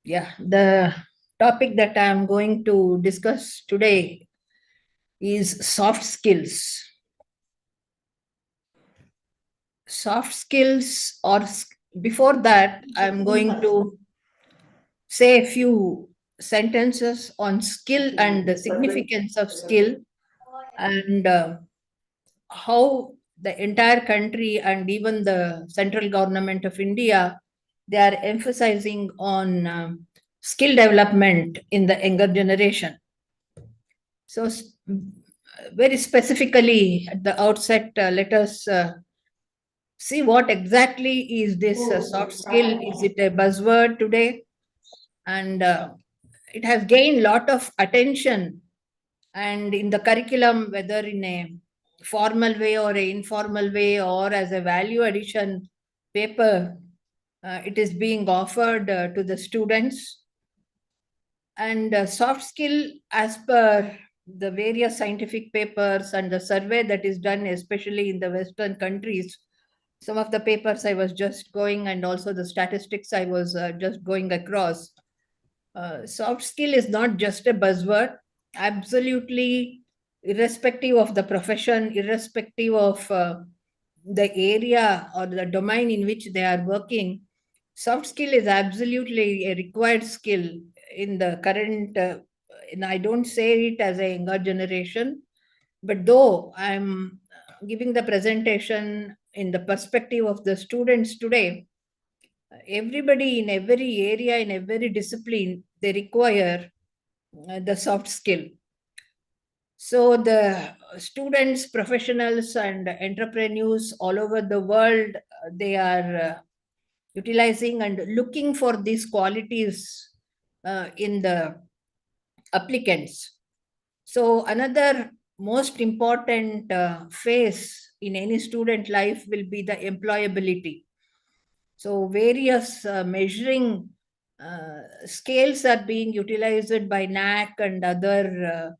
Yeah, the topic that I am going to discuss today is soft skills. Soft skills, or before that, I'm going to say a few sentences on skill and the significance of skill, and how the entire country and even the central government of India, they are emphasizing on skill development in the younger generation. So, very specifically at the outset, let us see what exactly is this soft skill. Is it a buzzword today? And it has gained lot of attention, and in the curriculum, whether in a formal way or a informal way or as a value addition paper, it is being offered to the students. And soft skill, as per the various scientific papers and the survey that is done, especially in the Western countries, some of the papers I was just going, and also the statistics I was just going across. Soft skill is not just a buzzword, absolutely irrespective of the profession, irrespective of the area or the domain in which they are working. Soft skill is absolutely a required skill in the current, and I don't say it as a younger generation, but though I'm giving the presentation in the perspective of the students today, everybody in every area, in every discipline, they require the soft skill. So the students, professionals, and entrepreneurs all over the world, they are utilizing and looking for these qualities in the applicants. So another most important phase in any student life will be the employability. So various measuring scales are being utilized by NAC and other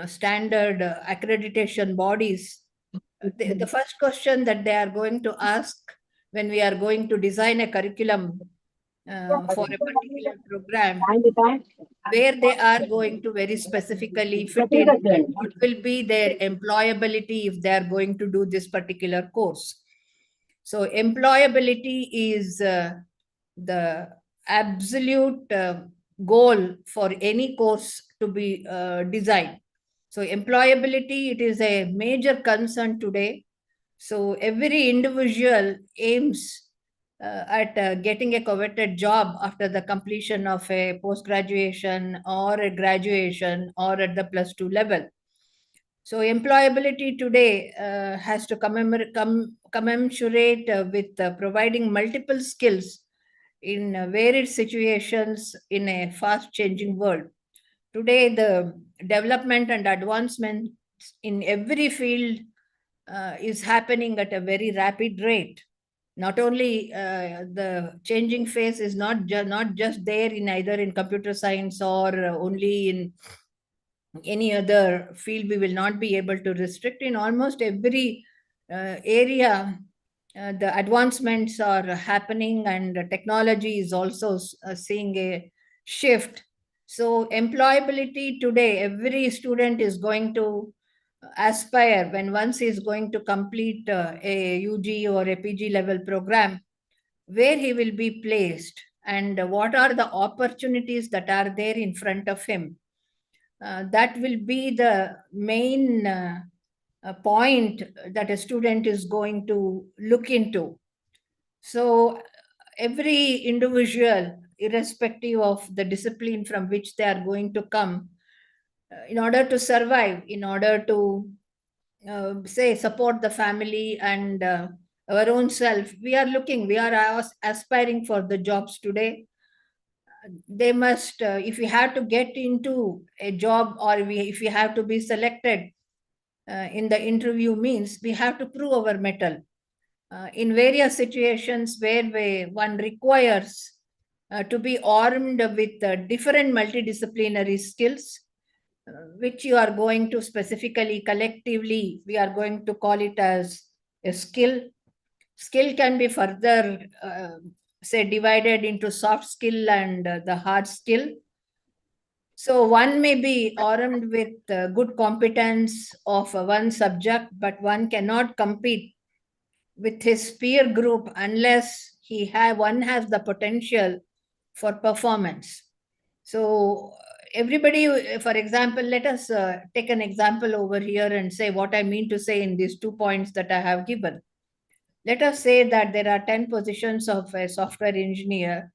standard accreditation bodies. The first question that they are going to ask when we are going to design a curriculum for a particular program, where they are going to very specifically fit in, what will be their employability if they are going to do this particular course. So employability is the absolute goal for any course to be designed. So employability, it is a major concern today. So every individual aims at getting a coveted job after the completion of a post graduation or a graduation or at the +2 level. So employability today has to commensurate with providing multiple skills in varied situations in a fast changing world. Today, the development and advancement in every field is happening at a very rapid rate. Not only the changing phase is not just there in either in computer science or only in any other field. We will not be able to restrict in almost every area. The advancements are happening, and the technology is also seeing a shift. So employability today, every student is going to aspire, when once he is going to complete a UG or a PG level program, where he will be placed and what are the opportunities that are there in front of him. That will be the main point that a student is going to look into. So every individual, irrespective of the discipline from which they are going to come, in order to survive, in order to say support the family and our own self, we are aspiring for the jobs today. They must, if we have to get into a job, or if we have to be selected in the interview, means we have to prove our mettle in various situations where one requires to be armed with different multidisciplinary skills, which you are going to specifically, collectively, we are going to call it as a skill. Skill can be further say, divided into soft skill and the hard skill. So one may be armed with good competence of one subject, but one cannot compete with his peer group unless one has the potential for performance. So everybody, for example, let us take an example over here and say what I mean to say in these 2 points that I have given. Let us say that there are 10 positions of a software engineer,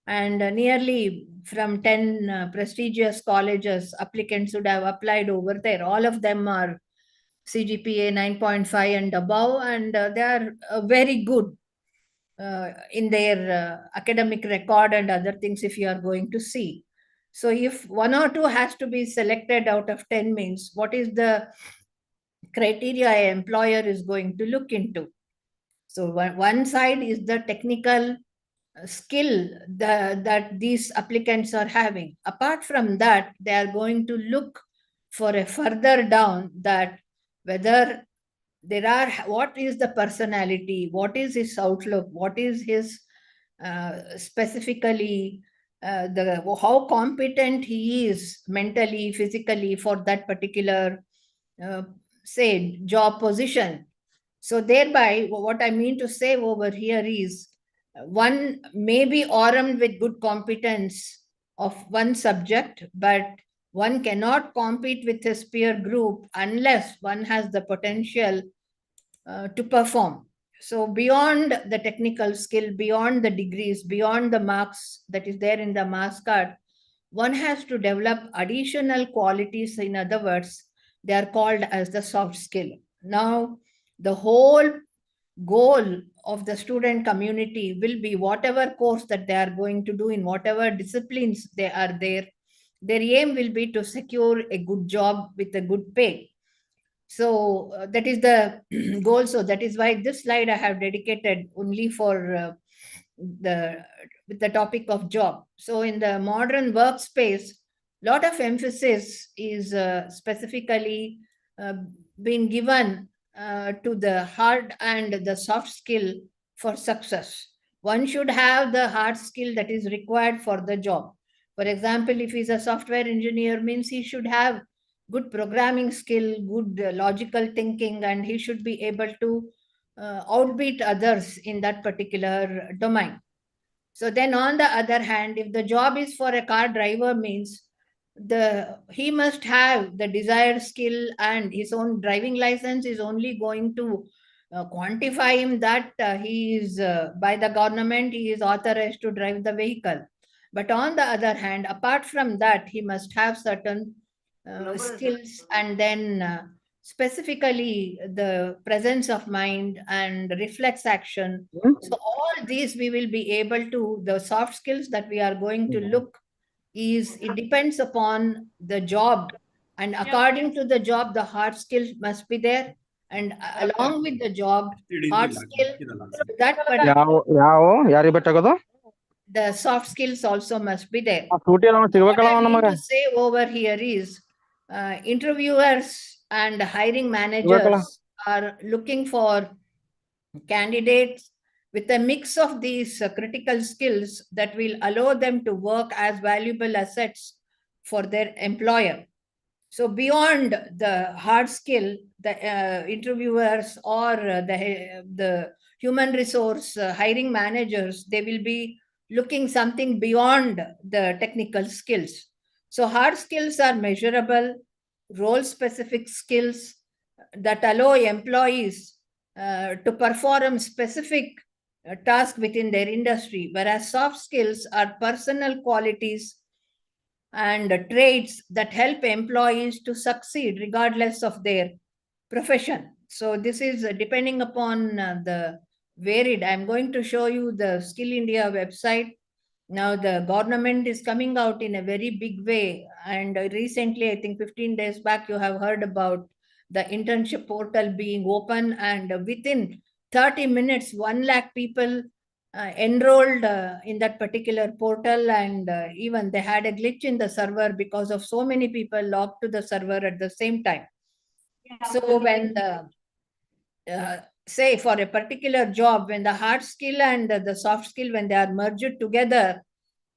and nearly from 10 prestigious colleges, applicants would have applied over there. All of them are CGPA 9.5 and above, and they are very good in their academic record and other things, if you are going to see. So if one or two has to be selected out of 10 means, what is the criteria an employer is going to look into? So one side is the technical skill that these applicants are having. Apart from that, they are going to look for a further down, that whether what is the personality, what is his outlook, what is his specifically the how competent he is mentally, physically for that particular uh, say job position. So thereby, what I mean to say over here is one may be armed with good competence of one subject, but one cannot compete with his peer group unless one has the potential to perform. So beyond the technical skill, beyond the degrees, beyond the marks that is there in the marks card, one has to develop additional qualities. In other words, they are called as the soft skill. Now, the whole goal of the student community will be whatever course that they are going to do in whatever disciplines they are there, their aim will be to secure a good job with a good pay. So that is the goal. So that is why this slide I have dedicated only for the with the topic of job. So in the modern workspace, lot of emphasis is specifically uh, being given to the hard and the soft skill for success. One should have the hard skill that is required for the job. For example, if he's a software engineer, means he should have good programming skill, good logical thinking, and he should be able to outbeat others in that particular domain. So then on the other hand, if the job is for a car driver, means he must have the desired skill, and his own driving license is only going to quantify him that he is by the government, he is authorized to drive the vehicle. But on the other hand, apart from that, he must have certain skills, and then specifically the presence of mind and reflex action. So all these we will be able to, the soft skills that we are going to look is, it depends upon the job, and according to the job the hard skill must be there, and along with the job hard skill, that ಯಾವ ಯಾವ ಯಾರಿಗೆ ಬೇಕಾಗೋದು the soft skills also must be there. ಆ ಸೂಟಿ ನಾವು So what ಸಿಗ್ಬೇಕಲ್ಲ I mean ನಮಗೆ to say over here is interviewers and hiring ಸಿಗ್ಬೇಕಲ್ಲ managers are looking for candidates with a mix of these critical skills that will allow them to work as valuable assets for their employer. So beyond the hard skill, the interviewers or the human resource hiring managers, they will be looking something beyond the technical skills. So hard skills are measurable, role specific skills that allow employees to perform specific task within their industry, whereas soft skills are personal qualities and traits that help employees to succeed regardless of their profession. So this is depending upon the varied. I'm going to show you the Skill India website. Now the government is coming out in a very big way, and recently, I think 15 days back, you have heard about the internship portal being open, and within 30 minutes 1 lakh people enrolled in that particular portal, and even they had a glitch in the server because of so many people logged to the server at the same time. So when the say for a particular job, when the hard skill and the soft skill, when they are merged together,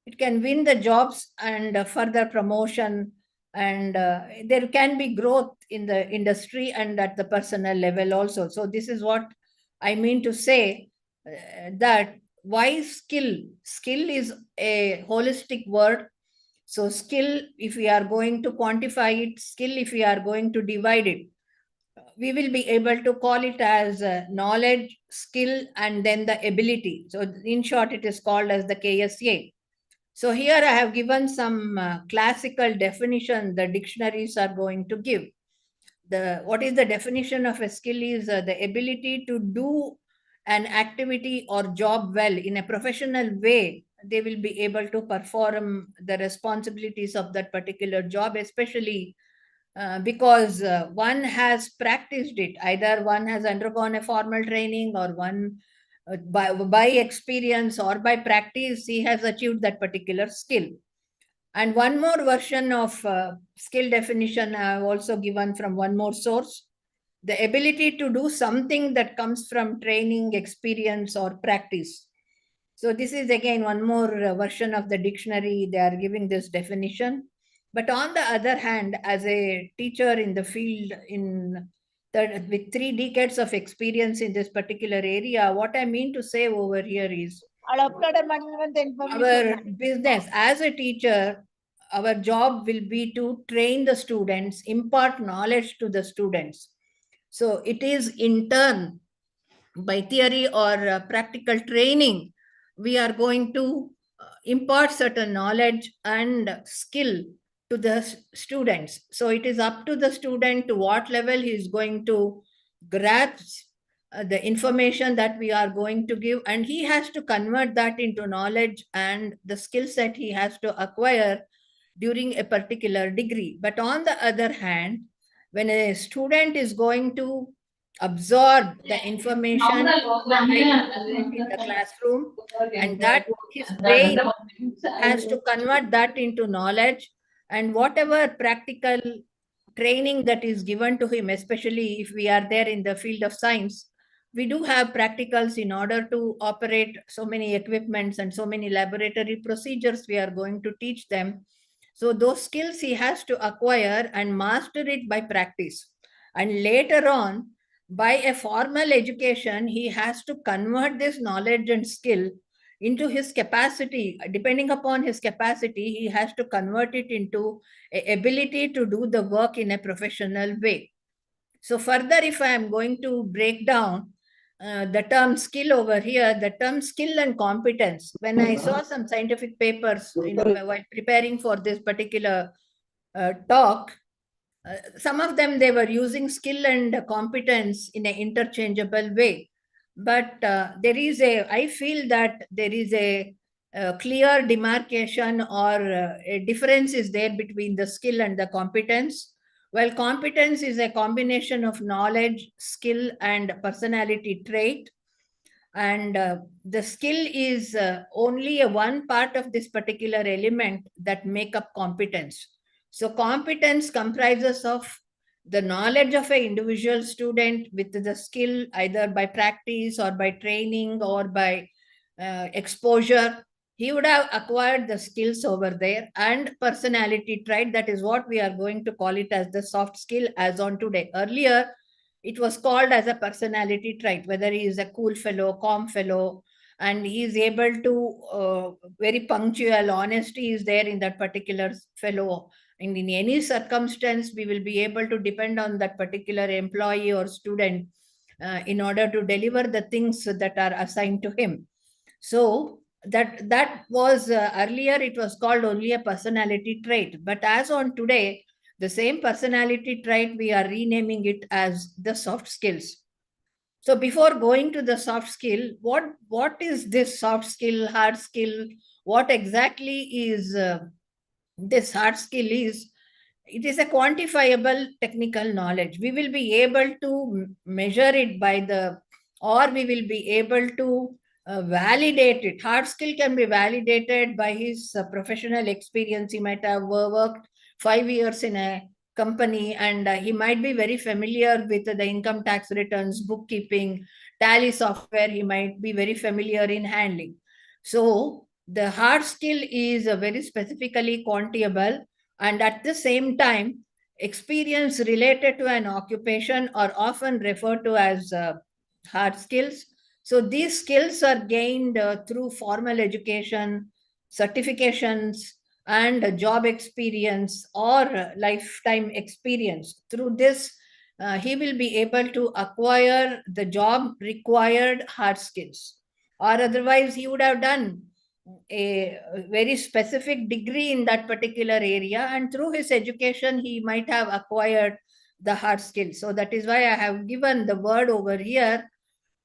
it can win the jobs and further promotion, and there can be growth in the industry and at the personal level also. So this is what I mean to say, that why skill is a holistic word. So skill, if we are going to quantify it, skill, if we are going to divide it, we will be able to call it as knowledge, skill, and then the ability. So in short, it is called as the KSA. So here I have given some classical definition the dictionaries are going to give. What is the definition of a skill is the ability to do an activity or job well in a professional way. They will be able to perform the responsibilities of that particular job, especially because one has practiced it. Either one has undergone a formal training, or one by experience or by practice, he has achieved that particular skill. And one more version of skill definition I have also given from one more source: the ability to do something that comes from training, experience, or practice. So this is again one more version of the dictionary. They are giving this definition. But on the other hand, as a teacher in the field, with 3 decades of experience in this particular area, what I mean to say over here is our business as a teacher, our job will be to train the students, impart knowledge to the students. So it is in turn, by theory or practical training, we are going to impart certain knowledge and skill to the students. So it is up to the student to what level he is going to grasp the information that we are going to give, and he has to convert that into knowledge and the skill set he has to acquire during a particular degree. But on the other hand, when a student is going to absorb the information by in the classroom, and that his brain has to convert that into knowledge, and whatever practical training that is given to him, especially if we are there in the field of science, we do have practicals in order to operate so many equipments and so many laboratory procedures we are going to teach them. So those skills he has to acquire and master it by practice. And later on, by a formal education, he has to convert this knowledge and skill into his capacity. Depending upon his capacity, he has to convert it into a ability to do the work in a professional way. So further, if I am going to break down the term skill over here, the term skill and competence, when I saw some scientific papers, while preparing for this particular talk, some of them, they were using skill and competence in an interchangeable way. But I feel that there is a clear demarcation, or a difference is there between the skill and the competence. Well, competence is a combination of knowledge, skill, and personality trait, and the skill is only a one part of this particular element that make up competence. So competence comprises of the knowledge of an individual student with the skill, either by practice or by training or by exposure. He would have acquired the skills over there, and personality trait, that is what we are going to call it as the soft skill as on today. Earlier it was called as a personality trait, whether he is a cool fellow, calm fellow, and he is able to very punctual, honesty is there in that particular fellow. And in any circumstance, we will be able to depend on that particular employee or student in order to deliver the things that are assigned to him. So that was earlier it was called only a personality trait, but as on today, the same personality trait, we are renaming it as the soft skills. So before going to the soft skill, what is this soft skill, hard skill? What exactly is this hard skill is? It is a quantifiable technical knowledge. We will be able to measure it by or we will be able to validate it. Hard skill can be validated by his professional experience. He might have worked 5 years in a company, and he might be very familiar with the income tax returns, bookkeeping, tally software. He might be very familiar in handling. So the hard skill is very specifically quantifiable, and at the same time, experience related to an occupation are often referred to as hard skills. So these skills are gained through formal education, certifications, and job experience or lifetime experience. Through this, he will be able to acquire the job required hard skills, or otherwise he would have done a very specific degree in that particular area, and through his education he might have acquired the hard skills. So that is why I have given the word over here,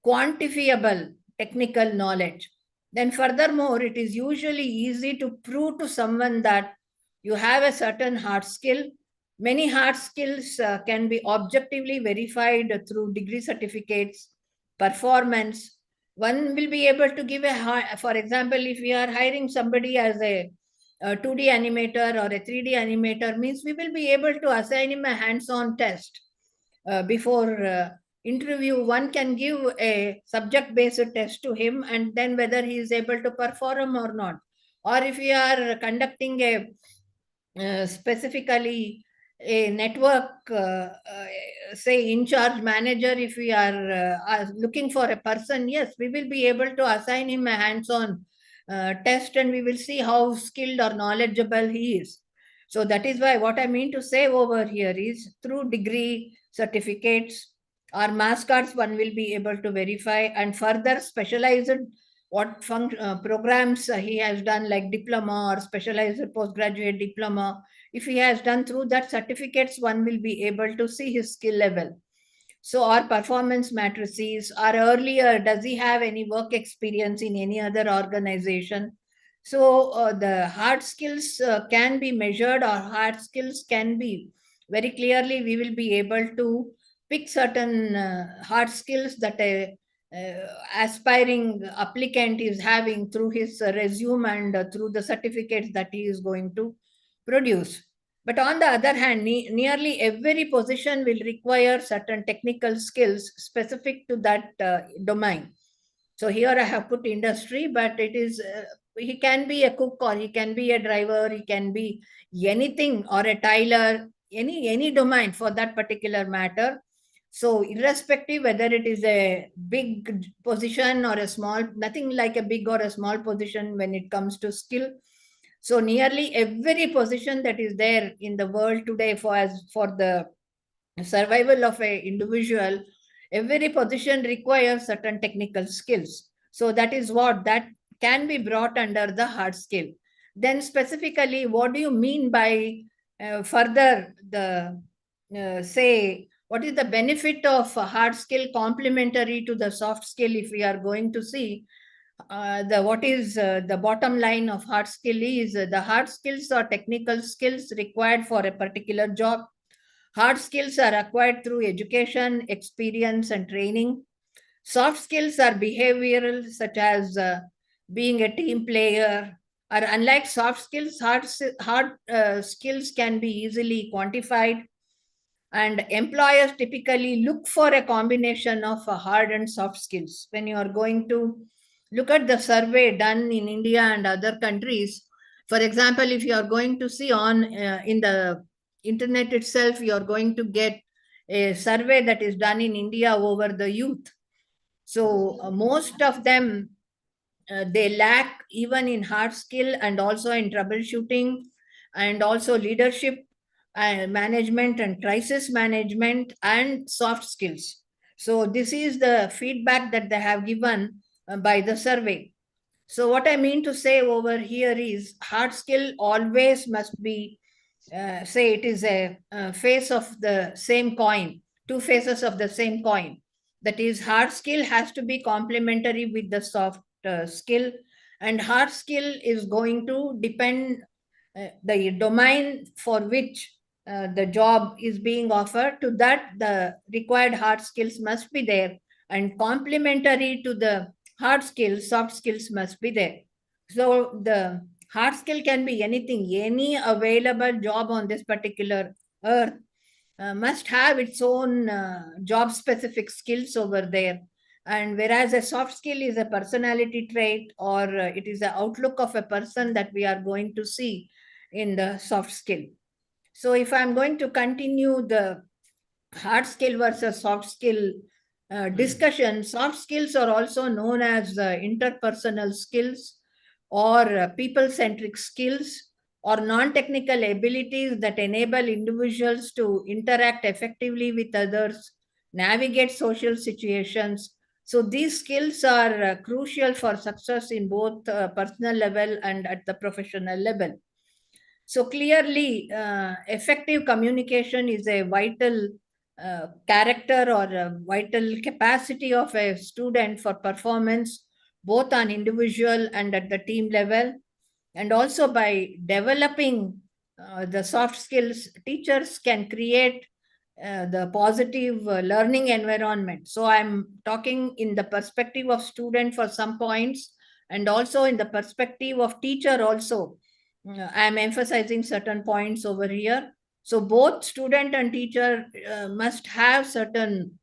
quantifiable technical knowledge. Then, furthermore, it is usually easy to prove to someone that you have a certain hard skill. Many hard skills can be objectively verified through degree certificates, performance. One will be able to give for example, if we are hiring somebody as a 2D animator or a 3D animator, means we will be able to assign him a hands-on test before interview. One can give a subject based test to him, and then whether he is able to perform or not. Or if we are conducting a specifically a network, say in charge manager, if we are looking for a person, yes, we will be able to assign him a hands on test, and we will see how skilled or knowledgeable he is. So that is why what I mean to say over here is, through degree certificates or mass cards, one will be able to verify, and further specialized programs he has done, like diploma or specialized postgraduate diploma. If he has done through that certificates, one will be able to see his skill level. So, our performance matrices, or earlier, does he have any work experience in any other organization? So, the hard skills can be measured, or hard skills can be very clearly, we will be able to pick certain hard skills that a aspiring applicant is having through his resume and through the certificates that he is going to produce. But on the other hand, nearly every position will require certain technical skills specific to that domain. So here I have put industry, but it is he can be a cook, or he can be a driver, he can be anything, or a tiler, any domain for that particular matter. So irrespective whether it is a big position or a small, nothing like a big or a small position when it comes to skill. So nearly every position that is there in the world today, for the survival of a individual, every position requires certain technical skills. So that is what that can be brought under the hard skill. Then specifically, what do you mean by further the say, what is the benefit of a hard skill complementary to the soft skill? If we are going to see the what is the bottom line of hard skill is, the hard skills or technical skills required for a particular job. Hard skills are acquired through education, experience, and training. Soft skills are behavioral, such as being a team player. Or unlike soft skills, hard skills can be easily quantified, and employers typically look for a combination of hard and soft skills. When you are going to look at the survey done in India and other countries, for example, if you are going to see on in the internet itself, you are going to get a survey that is done in India over the youth. So most of them, they lack even in hard skill, and also in troubleshooting, and also leadership and management and crisis management and soft skills. So this is the feedback that they have given by the survey. So what I mean to say over here is, hard skill always must be, say it is a face of the same coin, two faces of the same coin. That is, hard skill has to be complementary with the soft skill, and hard skill is going to depend the domain for which the job is being offered. To that, the required hard skills must be there, and complementary to the hard skills, soft skills must be there. So the hard skill can be anything, any available job on this particular earth must have its own job specific skills over there. And whereas a soft skill is a personality trait, or it is the outlook of a person that we are going to see in the soft skill. So if I'm going to continue the hard skill versus soft skill discussion, soft skills are also known as interpersonal skills, or people centric skills, or non technical abilities that enable individuals to interact effectively with others, navigate social situations. So these skills are crucial for success in both personal level and at the professional level. So clearly, effective communication is a vital character or a vital capacity of a student for performance, both on individual and at the team level. And also by developing the soft skills, teachers can create the positive learning environment. So I'm talking in the perspective of student for some points, and also in the perspective of teacher also. I'm emphasizing certain points over here. So both student and teacher must have certain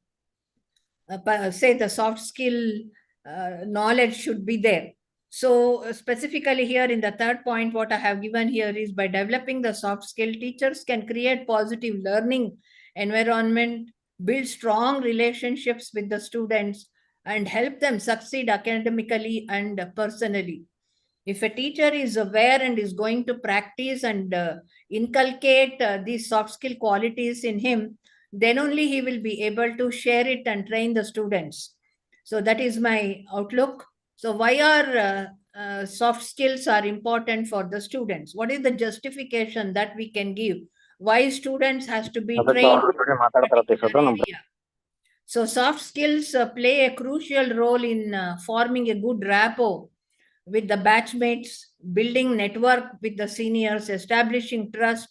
say the soft skill knowledge should be there. So specifically here in the third point, what I have given here is, by developing the soft skill, teachers can create positive learning environment, build strong relationships with the students, and help them succeed academically and personally. If a teacher is aware and is going to practice and inculcate these soft skill qualities in him, then only he will be able to share it and train the students. So that is my outlook. So why are soft skills are important for the students? What is the justification that we can give why students has to be ಅದಕ್ಕೆ trained ಅವ್ರ ಜೊತೆ in a ಮಾತಾಡ್ತಾರ particular ಅಧ್ಯಕ್ಷರು ನಮ್ದು. area? So soft skills play a crucial role in forming a good rapport with the batchmates, building network with the seniors, establishing trust.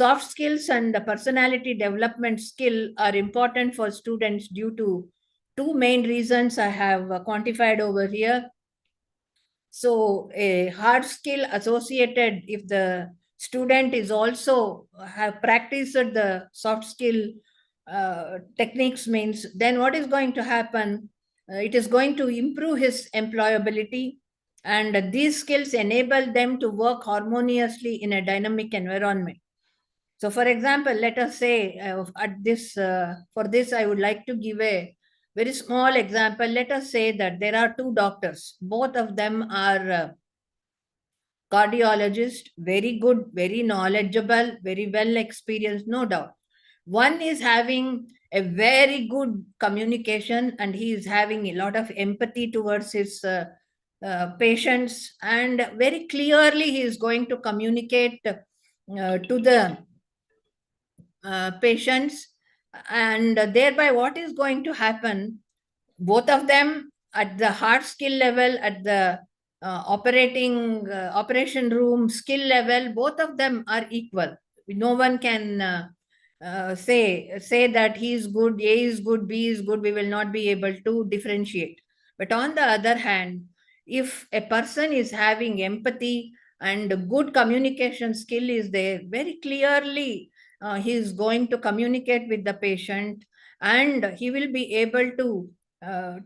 Soft skills and the personality development skill are important for students due to two main reasons I have quantified over here. So a hard skill associated, if the student is also have practiced the soft skill techniques, means then what is going to happen? It is going to improve his employability, and these skills enable them to work harmoniously in a dynamic environment. So for example, let us say at this for this I would like to give a very small example. Let us say that there are two doctors. Both of them are cardiologists, very good, very knowledgeable, very well experienced, no doubt. One is having a very good communication, and he is having a lot of empathy towards his patients, and very clearly he is going to communicate to the patients, and thereby what is going to happen, both of them at the hard skill level, at the operation room skill level, both of them are equal. No one can say that he is good, A is good, B is good. We will not be able to differentiate. But on the other hand, if a person is having empathy and good communication skill is there, very clearly he is going to communicate with the patient, and he will be able to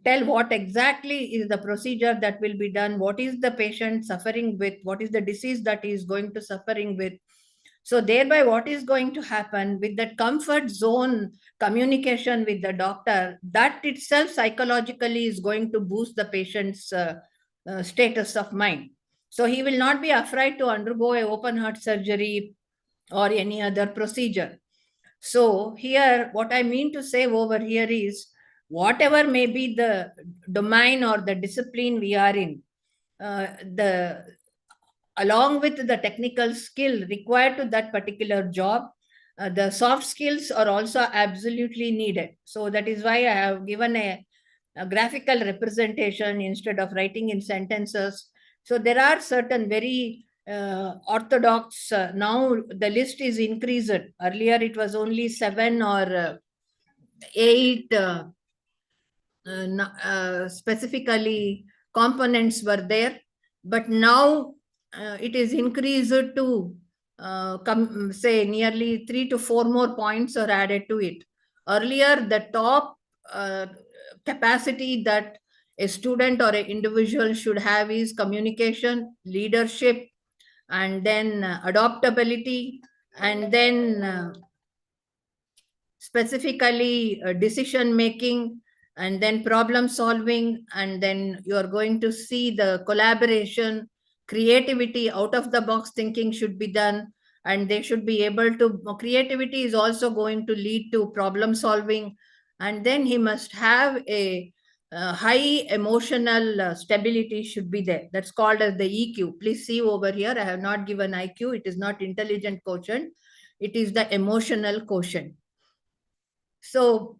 tell what exactly is the procedure that will be done, what is the patient suffering with, what is the disease that he is going to suffering with. So thereby what is going to happen with that comfort zone communication with the doctor, that itself psychologically is going to boost the patient's status of mind. So he will not be afraid to undergo a open heart surgery or any other procedure. So here, what I mean to say over here is, whatever may be the domain or the discipline we are in, the along with the technical skill required to that particular job, the soft skills are also absolutely needed. So that is why I have given a graphical representation instead of writing in sentences. So there are certain very orthodox, now the list is increased. Earlier it was only 7 or 8 specifically components were there, but now it is increased to say nearly 3 to 4 more points are added to it. Earlier, the top capacity that a student or an individual should have is communication, leadership, and then adaptability, and then specifically decision making, and then problem solving, and then you are going to see the collaboration, creativity, out of the box thinking should be done, and they should be able to, creativity is also going to lead to problem solving, and then he must have a high emotional stability should be there. That's called as the EQ. Please see over here, I have not given IQ. It is not intelligent quotient, it is the emotional quotient. So,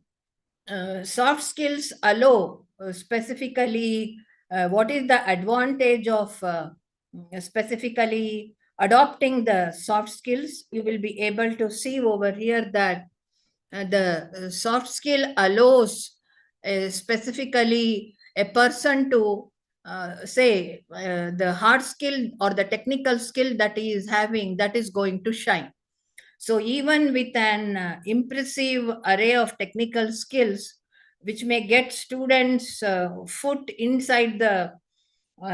soft skills allow specifically what is the advantage of specifically adopting the soft skills. You will be able to see over here that the soft skill allows specifically a person to say the hard skill or the technical skill that he is having, that is going to shine. So even with an impressive array of technical skills, which may get students foot inside the,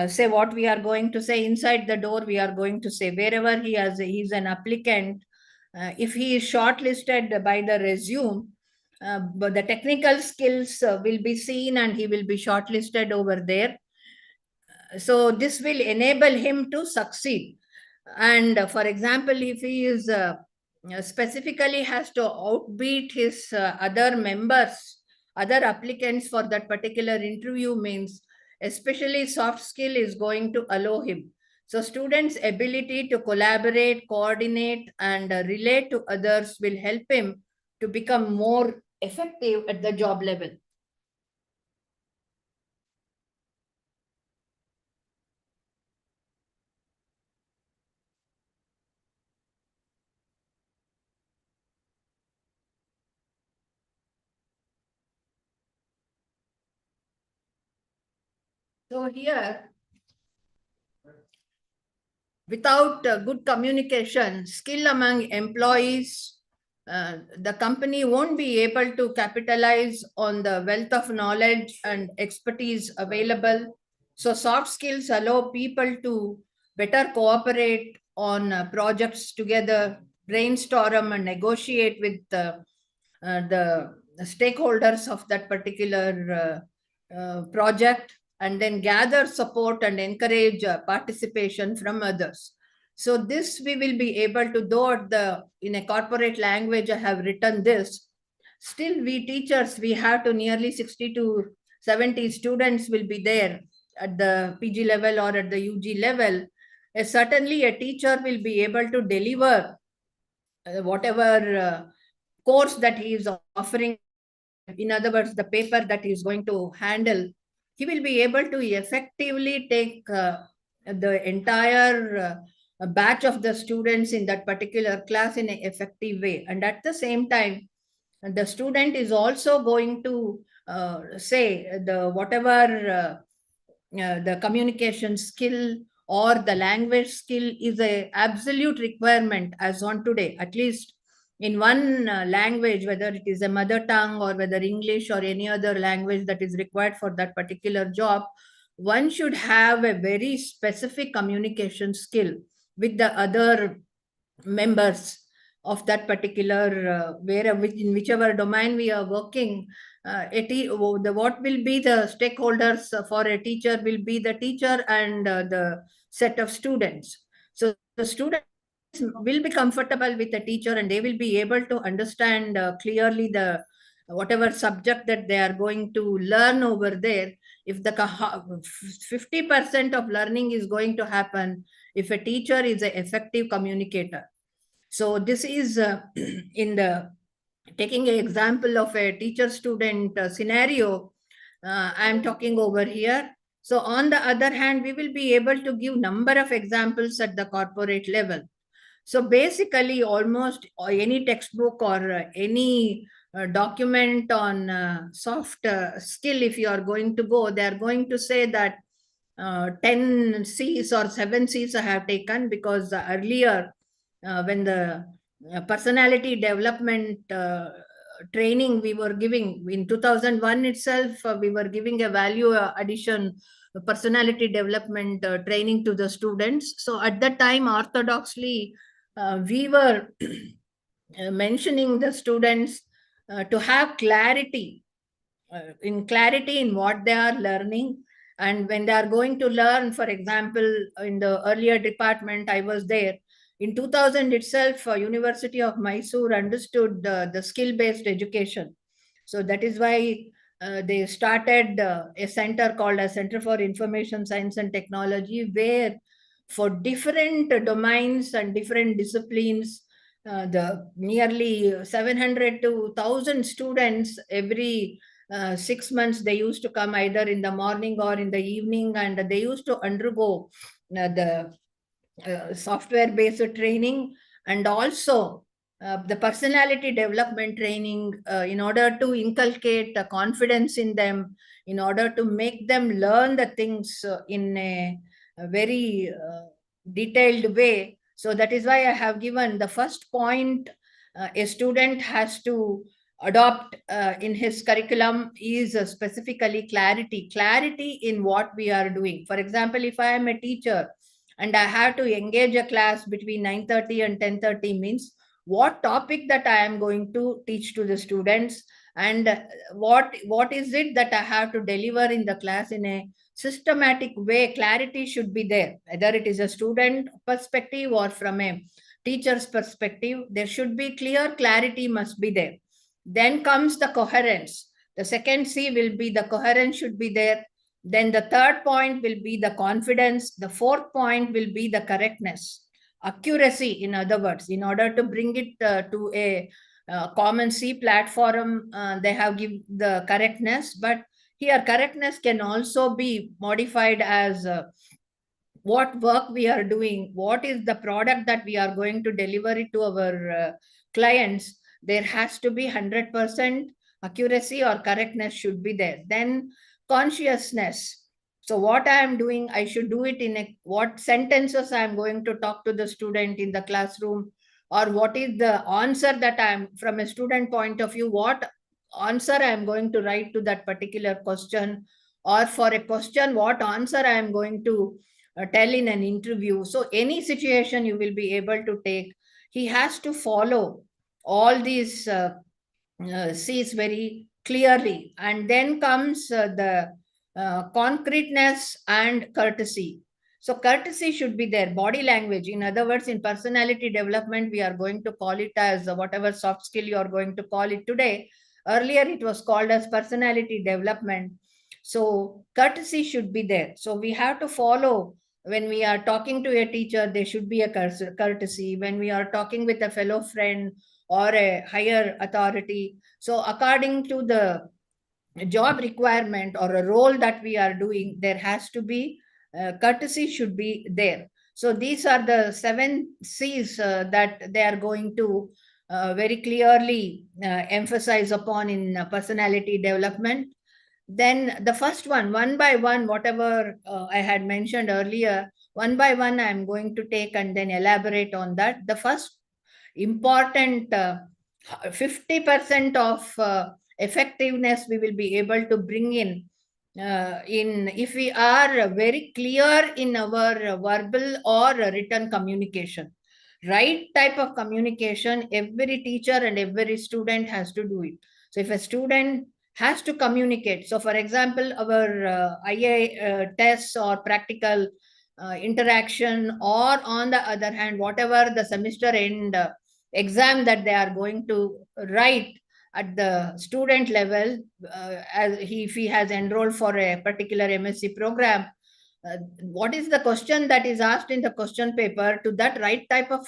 say what we are going to say, inside the door, we are going to say wherever he's an applicant, if he is shortlisted by the resume, but the technical skills will be seen and he will be shortlisted over there. So this will enable him to succeed. And for example, if he is specifically has to outbeat his other members, other applicants for that particular interview, means especially soft skill is going to allow him. So students' ability to collaborate, coordinate, and relate to others will help him to become more effective at the job level. So here, without good communication skill among employees, the company won't be able to capitalize on the wealth of knowledge and expertise available. So soft skills allow people to better cooperate on projects together, brainstorm and negotiate with the stakeholders of that particular project, and then gather support and encourage participation from others. So this we will be able to, though at the, in a corporate language I have written this, still we teachers, we have to nearly 60 to 70 students will be there at the PG level or at the UG level. Certainly a teacher will be able to deliver whatever course that he is offering. In other words, the paper that he is going to handle, he will be able to effectively take the entire batch of the students in that particular class in an effective way. And at the same time, the student is also going to say the whatever the communication skill or the language skill is a absolute requirement as on today, at least in one language, whether it is a mother tongue or whether English or any other language that is required for that particular job, one should have a very specific communication skill with the other members of that particular in whichever domain we are working. What will be the stakeholders for a teacher will be the teacher and the set of students. So the students will be comfortable with the teacher and they will be able to understand clearly the whatever subject that they are going to learn over there. If the 50% of learning is going to happen if a teacher is an effective communicator. So this is in the taking an example of a teacher student scenario, I am talking over here. So on the other hand, we will be able to give number of examples at the corporate level. So basically almost any textbook or any document on soft skill, if you are going to go, they are going to say that 10 C's or 7 C's I have taken, because earlier when the personality development training we were giving in 2001 itself, we were giving a value addition personality development training to the students. So at that time, orthodoxly, we were mentioning the students to have clarity in what they are learning. And when they are going to learn, for example, in the earlier department I was there, in 2000 itself, University of Mysore understood the skill based education. So that is why they started a center called a Center for Information Science and Technology, where for different domains and different disciplines, the nearly 700 to 1000 students every 6 months, they used to come either in the morning or in the evening, and they used to undergo the software based training, and also the personality development training, in order to inculcate confidence in them, in order to make them learn the things in a very detailed way. So that is why I have given the first point a student has to adopt in his curriculum is specifically clarity in what we are doing. For example, if I am a teacher and I have to engage a class between 9:30 and 10:30, means what topic that I am going to teach to the students, and what is it that I have to deliver in the class in a systematic way. Clarity should be there, whether it is a student perspective or from a teacher's perspective. There should be clear clarity must be there. Then comes the coherence. The second C will be the coherence should be there. Then the third point will be the confidence. The fourth point will be the correctness, accuracy, in other words. In order to bring it to a common C platform, they have given the correctness. But here, correctness can also be modified as what work we are doing, what is the product that we are going to deliver it to our clients. There has to be 100% accuracy or correctness should be there. Then consciousness. So what I am doing, I should do it in a, what sentences I am going to talk to the student in the classroom, or what is the answer that I am, from a student point of view, what answer I am going to write to that particular question, or for a question, what answer I am going to tell in an interview. So any situation you will be able to take, he has to follow all these C's very clearly. And then comes the concreteness and courtesy. So courtesy should be there, body language. In other words, in personality development, we are going to call it as whatever soft skill you are going to call it today. Earlier, it was called as personality development. So courtesy should be there. So we have to follow. When we are talking to a teacher, there should be a courtesy. When we are talking with a fellow friend or a higher authority, so according to the job requirement or a role that we are doing, there has to be courtesy should be there. So these are the 7 C's that they are going to very clearly emphasize upon in personality development. Then the first one by one, whatever I had mentioned earlier, one by one I'm going to take and then elaborate on that. The first important 50% of effectiveness we will be able to bring in if we are very clear in our verbal or written communication. Right type of communication, every teacher and every student has to do it. So if a student has to communicate, so for example, our IA tests or practical interaction, or on the other hand, whatever the semester end exam that they are going to write at the student level, if he has enrolled for a particular MSc program, what is the question that is asked in the question paper, to that right type of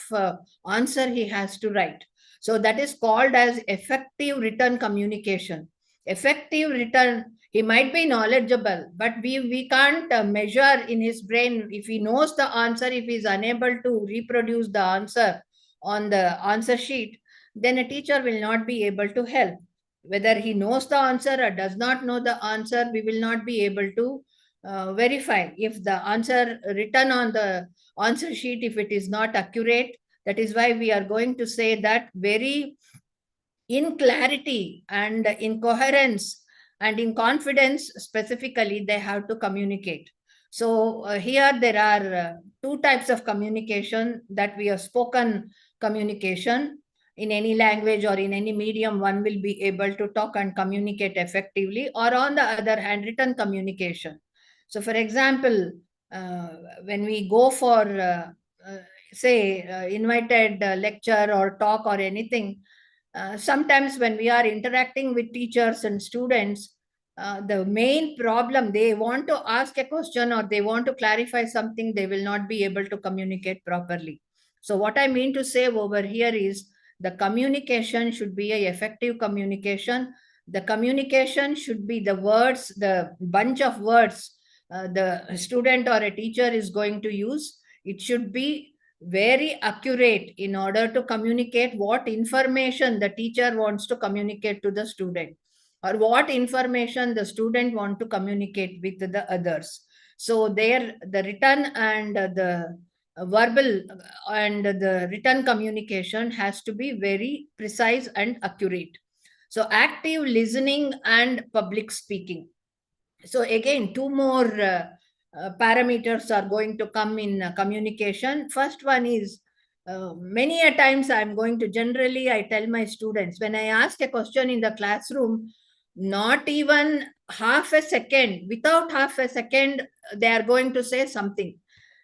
answer he has to write. So that is called as effective written communication. Effective written, he might be knowledgeable, but we can't measure in his brain if he knows the answer. If he is unable to reproduce the answer on the answer sheet, then a teacher will not be able to help. Whether he knows the answer or does not know the answer, we will not be able to verify. If the answer written on the answer sheet, if it is not accurate, That is why we are going to say that very in clarity and in coherence and in confidence specifically they have to communicate. So here there are two types of communication that we have: spoken communication. In any language or in any medium, one will be able to talk and communicate effectively, or on the other hand, written communication. So for example, uh, when we go for uh, say invited lecture or talk or anything, sometimes when we are interacting with teachers and students, the main problem, they want to ask a question or they want to clarify something, they will not be able to communicate properly. So what I mean to say over here is the communication should be a effective communication. The communication should be the words, the bunch of words the student or a teacher is going to use. It should be very accurate in order to communicate what information the teacher wants to communicate to the student, or what information the student want to communicate with the others. So there the written and the verbal and the written communication has to be very precise and accurate. So active listening and public speaking. So again, two more parameters are going to come in communication. First one is, many a times I'm going to, generally I tell my students, when I ask a question in the classroom, not even half a second, without half a second, they are going to say something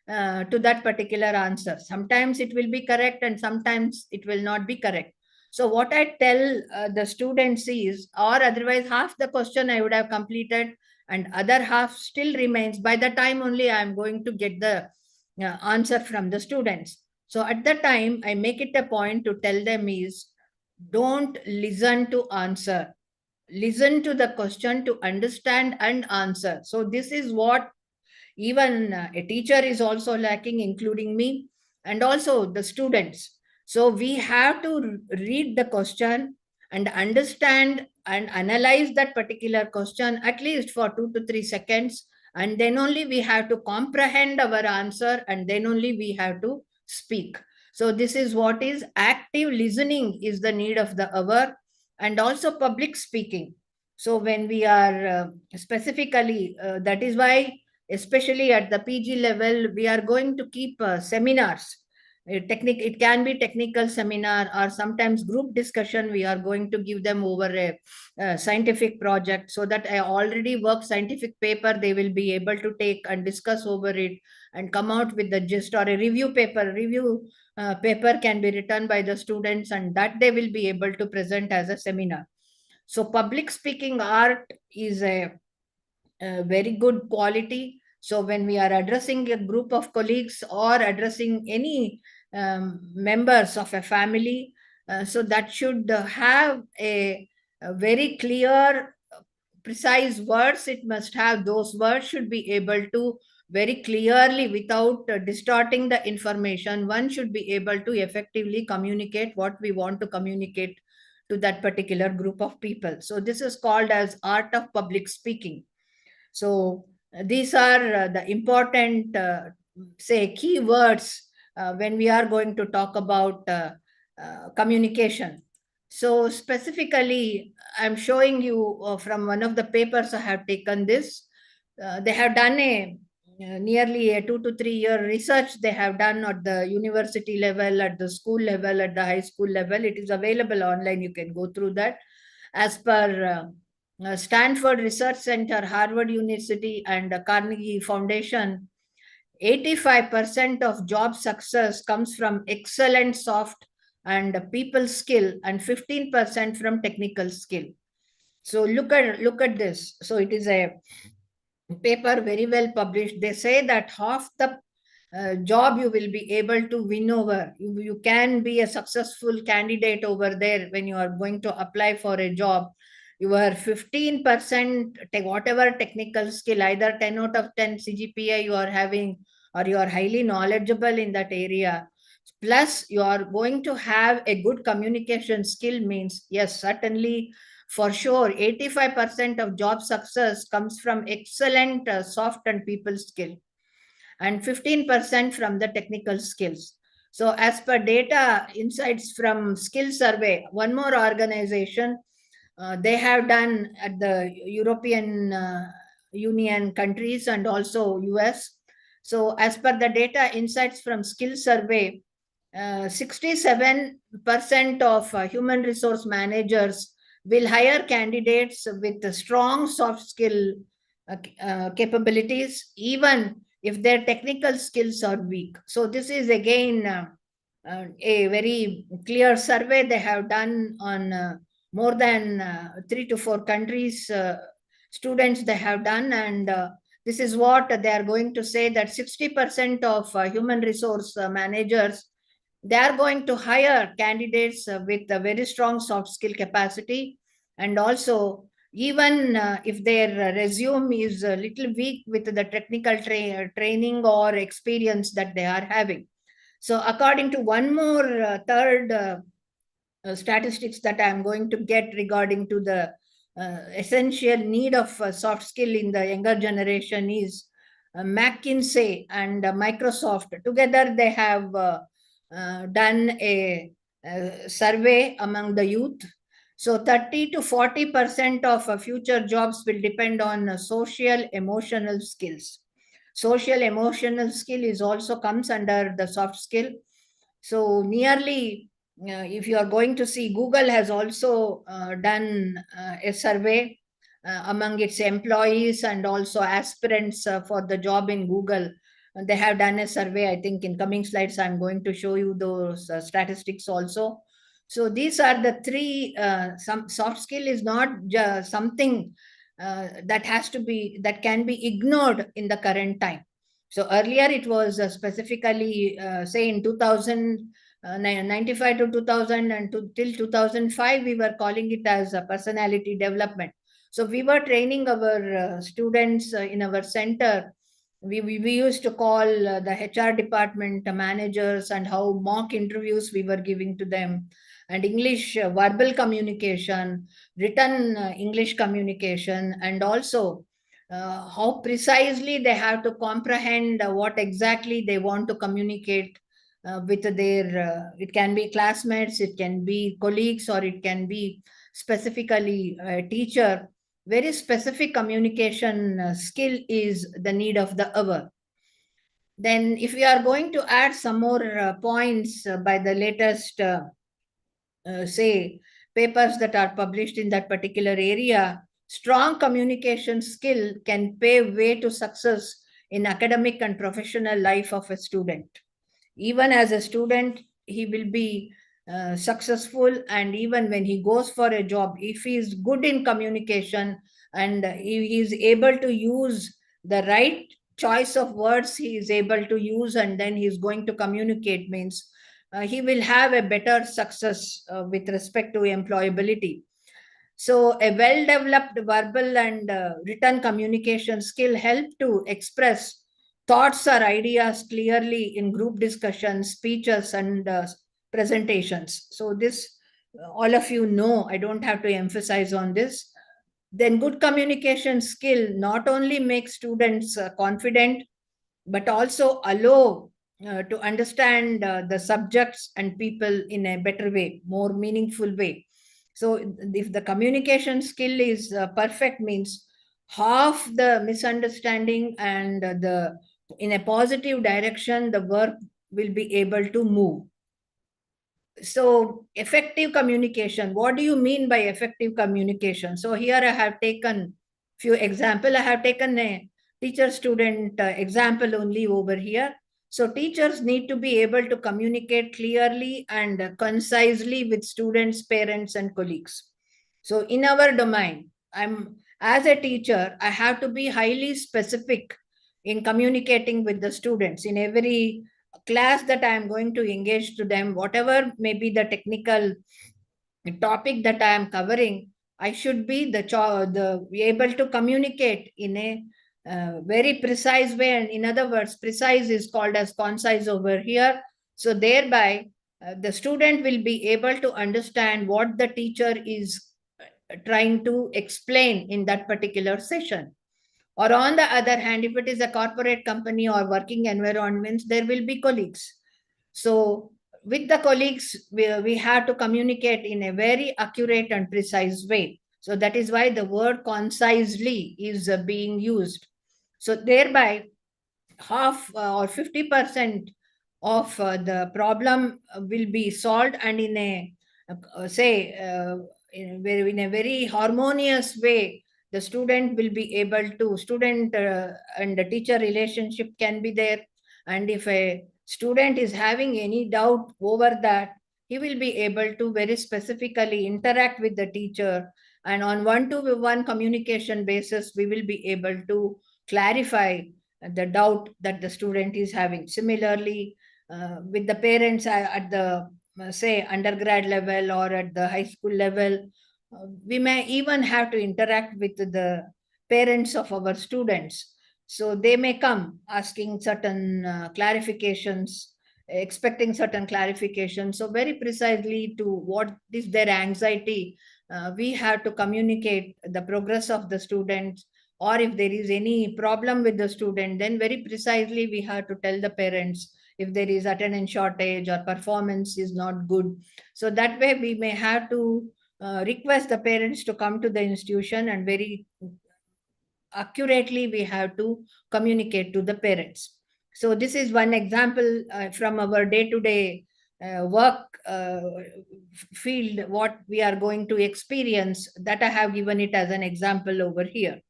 to that particular answer. Sometimes it will be correct and sometimes it will not be correct. So what I tell the students is, or otherwise half the question I would have completed and other half still remains, by the time only I am going to get the answer from the students. So at the time I make it a point to tell them is, don't listen to answer, listen to the question to understand and answer. So this is what even a teacher is also lacking, including me, and also the students. So we have to read the question and understand and analyze that particular question at least for 2 to 3 seconds, and then only we have to comprehend our answer, and then only we have to speak. So this is what is active listening is the need of the hour. And also public speaking. So when we are specifically, that is why especially at the PG level, we are going to keep seminars. It can be technical seminar or sometimes group discussion. We are going to give them over a scientific project, so that I already work scientific paper, they will be able to take and discuss over it and come out with the gist, or a review paper. Review paper can be written by the students and that they will be able to present as a seminar. So public speaking art is a very good quality. So when we are addressing a group of colleagues or addressing any members of a family, so that should have a very clear, precise words. It must have, those words should be able to very clearly, without distorting the information, one should be able to effectively communicate what we want to communicate to that particular group of people. So this is called as art of public speaking. So these are the important, say, keywords when we are going to talk about communication. So specifically, I'm showing you from one of the papers I have taken this. They have done a nearly a 2 to 3 year research they have done at the university level, at the school level, at the high school level. It is available online. You can go through that. As per Stanford Research Center, Harvard University, and Carnegie Foundation, 85% of job success comes from excellent soft and people skill, and 15% from technical skill. So look at this. So it is a paper very well published. They say that half the job you will be able to win over. You can be a successful candidate over there when you are going to apply for a job. Your 15%, whatever technical skill, either 10 out of 10 CGPA you are having, or you are highly knowledgeable in that area, plus you are going to have a good communication skill, means yes, certainly, for sure, 85% of job success comes from excellent soft and people skill, and 15% from the technical skills. So as per data insights from Skill Survey, one more organization, they have done at the European Union countries and also US. So as per the data insights from Skill Survey, 67% of human resource managers will hire candidates with strong soft skill capabilities, even if their technical skills are weak. So this is again a very clear survey they have done on more than 3 to 4 countries. Students they have done, and this is what they are going to say, that 60% of human resource managers, they are going to hire candidates with a very strong soft skill capacity. And also, even if their resume is a little weak with the technical training or experience that they are having. So according to one more third statistics that I'm going to get regarding to the essential need of soft skill in the younger generation is McKinsey and Microsoft. Together, they have done a survey among the youth. So 30 to 40% of future jobs will depend on social emotional skills. Social emotional skill is also comes under the soft skill. So nearly, if you are going to see, Google has also done a survey among its employees and also aspirants for the job in Google. They have done a survey. I think in coming slides, I'm going to show you those statistics also. So these are the three. Some soft skill is not just something that can be ignored in the current time. So earlier it was specifically say in 1995 to 2000 and till 2005 we were calling it as a personality development. So we were training our students in our center. We used to call the HR department managers, and how mock interviews we were giving to them, and English verbal communication, written English communication, and also how precisely they have to comprehend what exactly they want to communicate with their, it can be classmates, it can be colleagues, or it can be specifically a teacher. Very specific communication skill is the need of the hour. Then if we are going to add some more points by the latest say papers that are published in that particular area, strong communication skill can pave way to success in academic and professional life of a student. Even as a student, he will be successful, and even when he goes for a job, if he is good in communication and he is able to use the right choice of words, he is able to use, and then he is going to communicate, means he will have a better success with respect to employability. So a well developed verbal and written communication skill help to express thoughts or ideas clearly in group discussions, speeches, and presentations. So this all of you know, I don't have to emphasize on this. Then good communication skill not only makes students confident, but also allow to understand the subjects and people in a better way, more meaningful way. So if the communication skill is perfect, means half the misunderstanding and the in a positive direction, the work will be able to move. So effective communication, what do you mean by effective communication? So here I have taken few example. I have taken a teacher student example only over here. So teachers need to be able to communicate clearly and concisely with students, parents, and colleagues. So in our domain, I'm as a teacher, I have to be highly specific in communicating with the students in every class that I am going to engage to them, whatever may be the technical topic that I am covering. I should be be able to communicate in a very precise way. And in other words, precise is called as concise over here. So thereby, the student will be able to understand what the teacher is trying to explain in that particular session. Or on the other hand, if it is a corporate company or working environments, there will be colleagues. So with the colleagues, we have to communicate in a very accurate and precise way. So that is why the word concisely is being used. So thereby, half or 50% of the problem will be solved, and in a say in a very harmonious way, the student will be able to student and the teacher relationship can be there. And if a student is having any doubt over that, he will be able to very specifically interact with the teacher, and on one to one communication basis we will be able to clarify the doubt that the student is having. Similarly, with the parents at the say undergrad level or at the high school level, we may even have to interact with the parents of our students. So they may come asking certain clarifications, expecting certain clarifications. So very precisely to what is their anxiety, we have to communicate the progress of the students, or if there is any problem with the student, then very precisely we have to tell the parents if there is attendance shortage or performance is not good. So that way we may have to request the parents to come to the institution, and very accurately we have to communicate to the parents. So this is one example from our day to day work field, what we are going to experience, that I have given it as an example over here.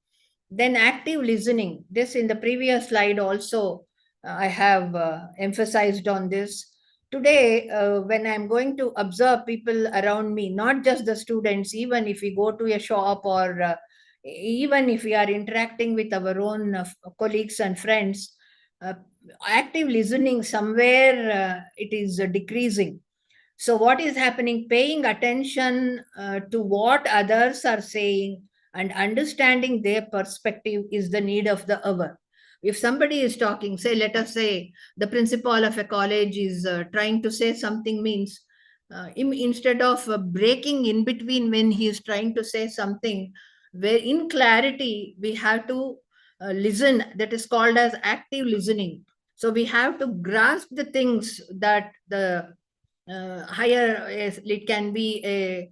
Then active listening. This in the previous slide also, I have emphasized on this. Today, when I'm going to observe people around me, not just the students, even if we go to a shop or even if we are interacting with our own colleagues and friends, uh, active listening somewhere it is decreasing. So, what is happening? Paying attention to what others are saying and understanding their perspective is the need of the hour. If somebody is talking, say, let us say the principal of a college is trying to say something, means instead of breaking in between when he is trying to say something, where in clarity we have to listen, that is called as active listening. So we have to grasp the things that the higher, it can be a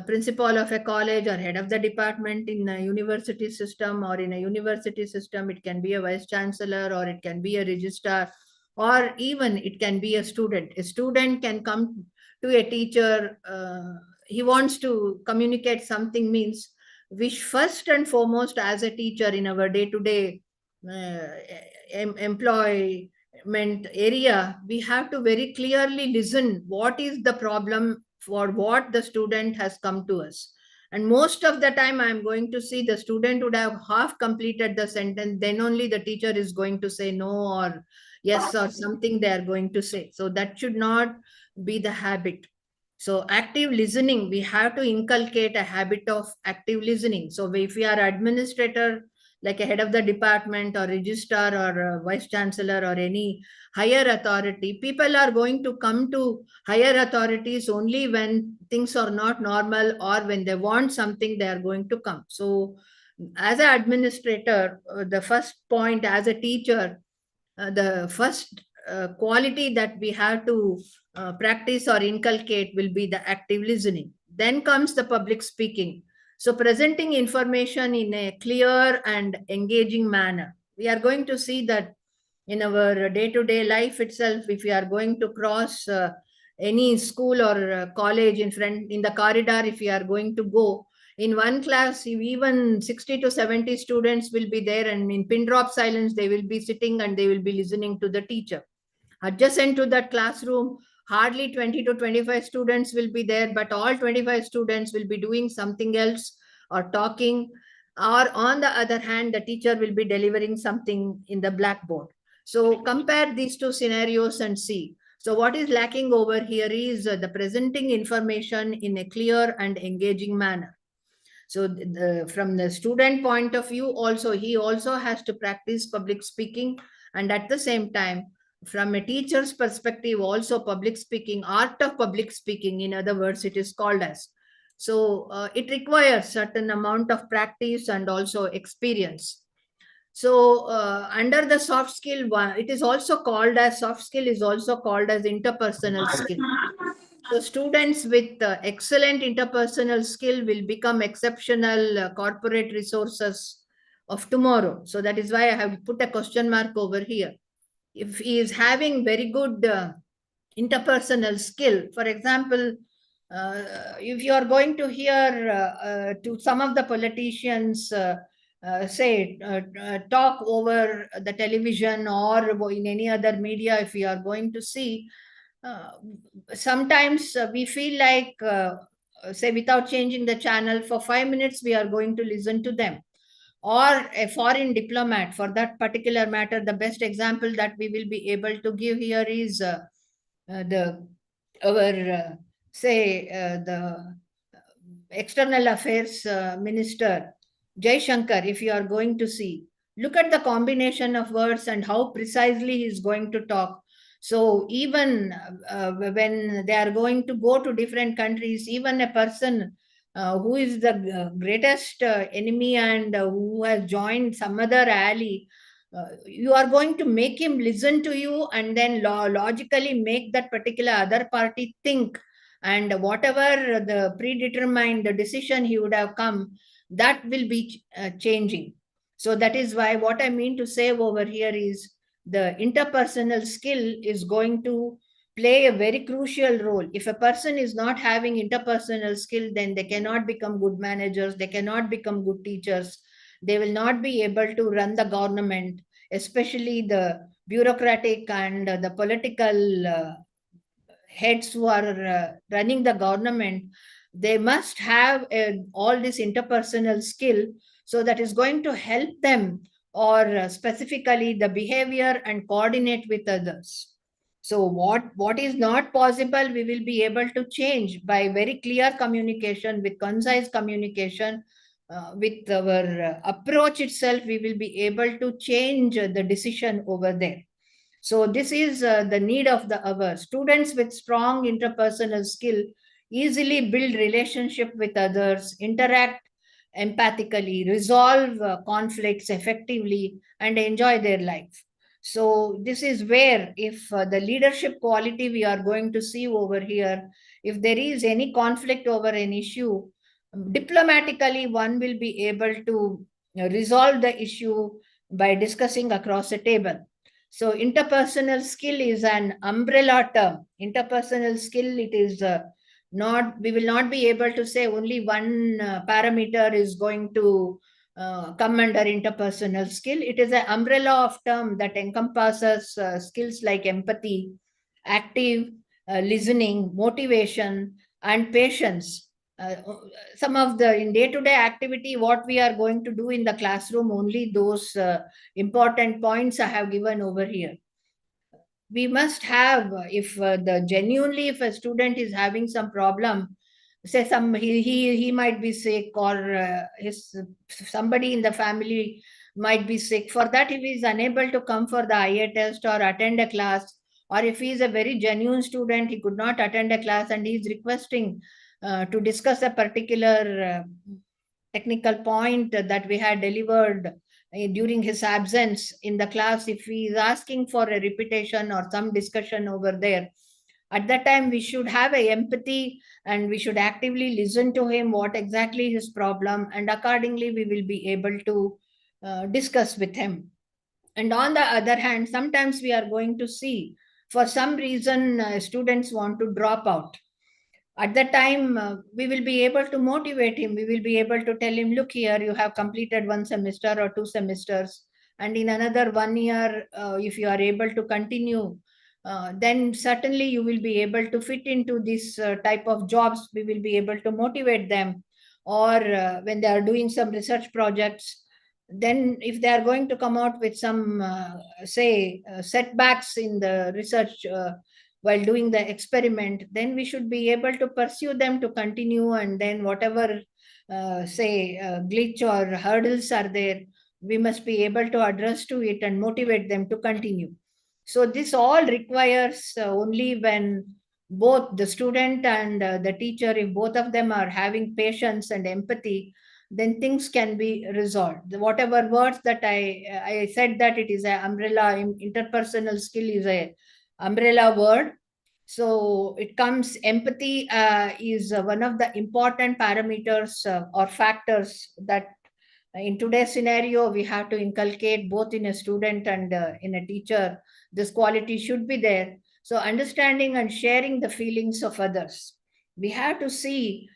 principal of a college or head of the department in a university system, or in a university system it can be a vice chancellor, or it can be a registrar, or even it can be a student can come to a teacher, he wants to communicate something, means which first and foremost as a teacher in our day to day employ area, we have to very clearly listen what is the problem for what the student has come to us. And most of the time I'm going to see the student would have half completed the sentence, then only the teacher is going to say no or yes or something they are going to say. So that should not be the habit. So active listening, we have to inculcate a habit of active listening. So if we are administrator, like a head of the department or registrar or vice chancellor or any higher authority, people are going to come to higher authorities only when things are not normal, or when they want something they are going to come. So as an administrator, the first point, as a teacher, the first quality that we have to practice or inculcate will be the active listening. Then comes the public speaking. So, presenting information in a clear and engaging manner. We are going to see that in our day to day life itself, if we are going to cross any school or college in front in the corridor, if we are going to go in one class, even 60 to 70 students will be there, and in pin drop silence they will be sitting and they will be listening to the teacher. Adjacent to that classroom, hardly 20 to 25 students will be there, but all 25 students will be doing something else or talking, or on the other hand the teacher will be delivering something in the blackboard. So compare these two scenarios and see. So what is lacking over here is the presenting information in a clear and engaging manner. So from the student point of view also, he also has to practice public speaking, and at the same time from a teacher's perspective also, public speaking, art of public speaking, in other words it is called as. So it requires certain amount of practice and also experience. So under the soft skill one, it is also called as soft skill is also called as interpersonal skill. So students with excellent interpersonal skill will become exceptional corporate resources of tomorrow. So that is why I have put a question mark over here. If he is having very good interpersonal skill, for example, uh, if you are going to hear to some of the politicians talk over the television or in any other media, if you are going to see, uh, sometimes we feel like, say, without changing the channel for 5 minutes, we are going to listen to them. Or a foreign diplomat, for that particular matter, the best example that we will be able to give here is the our the external affairs minister Jai Shankar. If you are going to see, look at the combination of words and how precisely he is going to talk. So even when they are going to go to different countries, even a person who is the greatest enemy and who has joined some other ally, you are going to make him listen to you and then logically make that particular other party think, and whatever the predetermined decision he would have come, that will be changing. So that is why what I mean to say over here is the interpersonal skill is going to play a very crucial role. If a person is not having interpersonal skill, then they cannot become good managers, they cannot become good teachers, they will not be able to run the government, especially the bureaucratic and the political heads who are running the government. They must have all this interpersonal skill, so that is going to help them, or specifically the behavior and coordinate with others. So what is not possible, we will be able to change by very clear communication, with concise communication, with our approach itself, we will be able to change the decision over there. So this is the need of the hour. Students with strong interpersonal skill easily build relationship with others, interact empathically, resolve conflicts effectively, and enjoy their life. So this is where, if the leadership quality we are going to see over here, if there is any conflict over an issue, diplomatically one will be able to resolve the issue by discussing across a table. So interpersonal skill is an umbrella term. Interpersonal skill, it is not, we will not be able to say only one parameter is going to come under interpersonal skill. It is an umbrella of term that encompasses skills like empathy, active listening, motivation, and patience. Uh, some of the in day-to-day activity, what we are going to do in the classroom, only those important points I have given over here. We must have, if the genuinely, if a student is having some problem, say some he might be sick, or his somebody in the family might be sick. For that, if he is unable to come for the IA test or attend a class, or if he is a very genuine student, he could not attend a class and he is requesting to discuss a particular technical point that we had delivered during his absence in the class, if he is asking for a repetition or some discussion over there, at that time we should have a empathy, and we should actively listen to him what exactly his problem, and accordingly we will be able to discuss with him. And on the other hand, sometimes we are going to see, for some reason students want to drop out. At that time, we will be able to motivate him, we will be able to tell him, look here, you have completed one semester or two semesters, and in another 1 year, if you are able to continue, then certainly you will be able to fit into this type of jobs. We will be able to motivate them. Or when they are doing some research projects, then if they are going to come out with some setbacks in the research while doing the experiment, then we should be able to pursue them to continue, and then whatever glitch or hurdles are there, we must be able to address to it and motivate them to continue. So this all requires only when both the student and the teacher, if both of them are having patience and empathy, then things can be resolved. Whatever words that I said, that it is a umbrella, interpersonal skill is a umbrella word. So it comes, empathy is one of the important parameters or factors that in today's scenario we have to inculcate both in a student and in a teacher. This quality should be there. So understanding and sharing the feelings of others. We have to see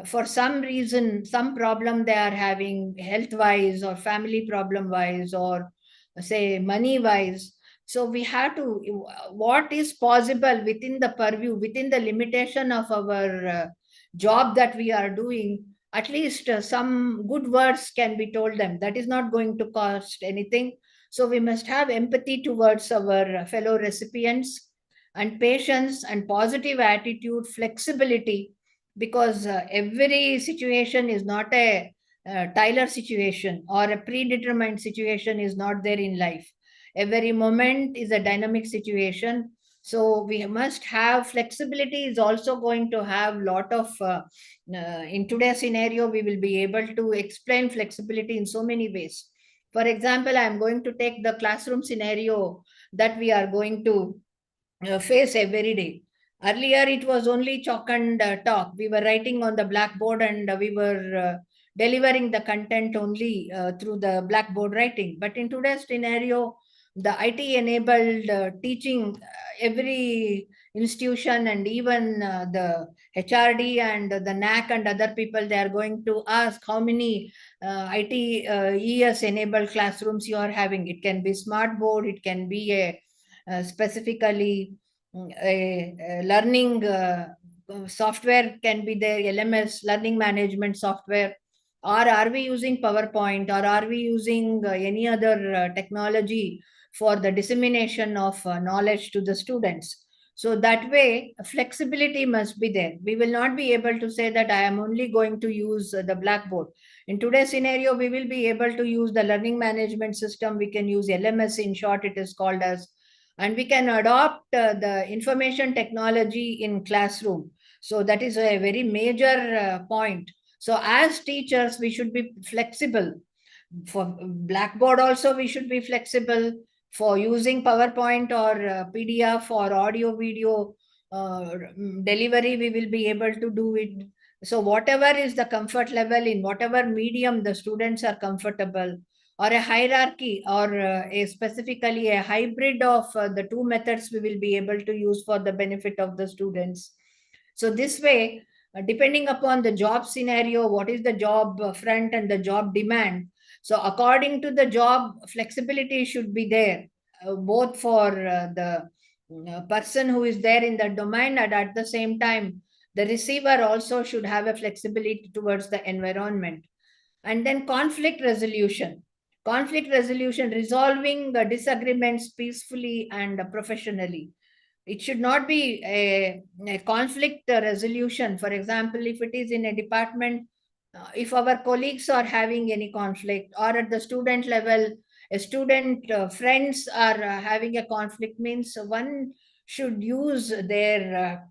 for some reason, some problem they are having health wise or family problem wise or say money wise. So we have to, what is possible within the purview, within the limitation of our job that we are doing, at least some good words can be told them. That is not going to cost anything. So we must have empathy towards our fellow recipients, and patience and positive attitude, flexibility, because every situation is not a Tyler situation, or a predetermined situation is not there in life. Every moment is a dynamic situation. So we must have flexibility, is also going to have lot of in today's scenario we will be able to explain flexibility in so many ways. For example, I am going to take the classroom scenario that we are going to face every day. Earlier, it was only chalk and talk. We were writing on the blackboard, and we were delivering the content only through the blackboard writing. But in today's scenario, the IT enabled teaching, every institution and even the HRD and the NAC and other people, they are going to ask how many IT ES enabled classrooms you are having. It can be smart board, it can be a specifically a learning software can be there, LMS, learning management software, or are we using PowerPoint, or are we using any other technology for the dissemination of knowledge to the students. So that way, flexibility must be there. We will not be able to say that I am only going to use the blackboard. In today's scenario, we will be able to use the learning management system. We can use LMS, in short, it is called as, and we can adopt the information technology in classroom. So that is a very major point. So as teachers, we should be flexible. For blackboard also, we should be flexible. For using PowerPoint or PDF or audio video delivery, we will be able to do it. So whatever is the comfort level, in whatever medium the students are comfortable, or a hierarchy, or a specifically a hybrid of the two methods, we will be able to use for the benefit of the students. So this way, depending upon the job scenario, what is the job front and the job demand, so according to the job, flexibility should be there, both for the person who is there in the domain, and at the same time the receiver also should have a flexibility towards the environment. And then conflict resolution, resolving the disagreements peacefully and professionally. It should not be a conflict resolution. For example, if it is in a department, if our colleagues are having any conflict, or at the student level, a student friends are having a conflict, means one should use their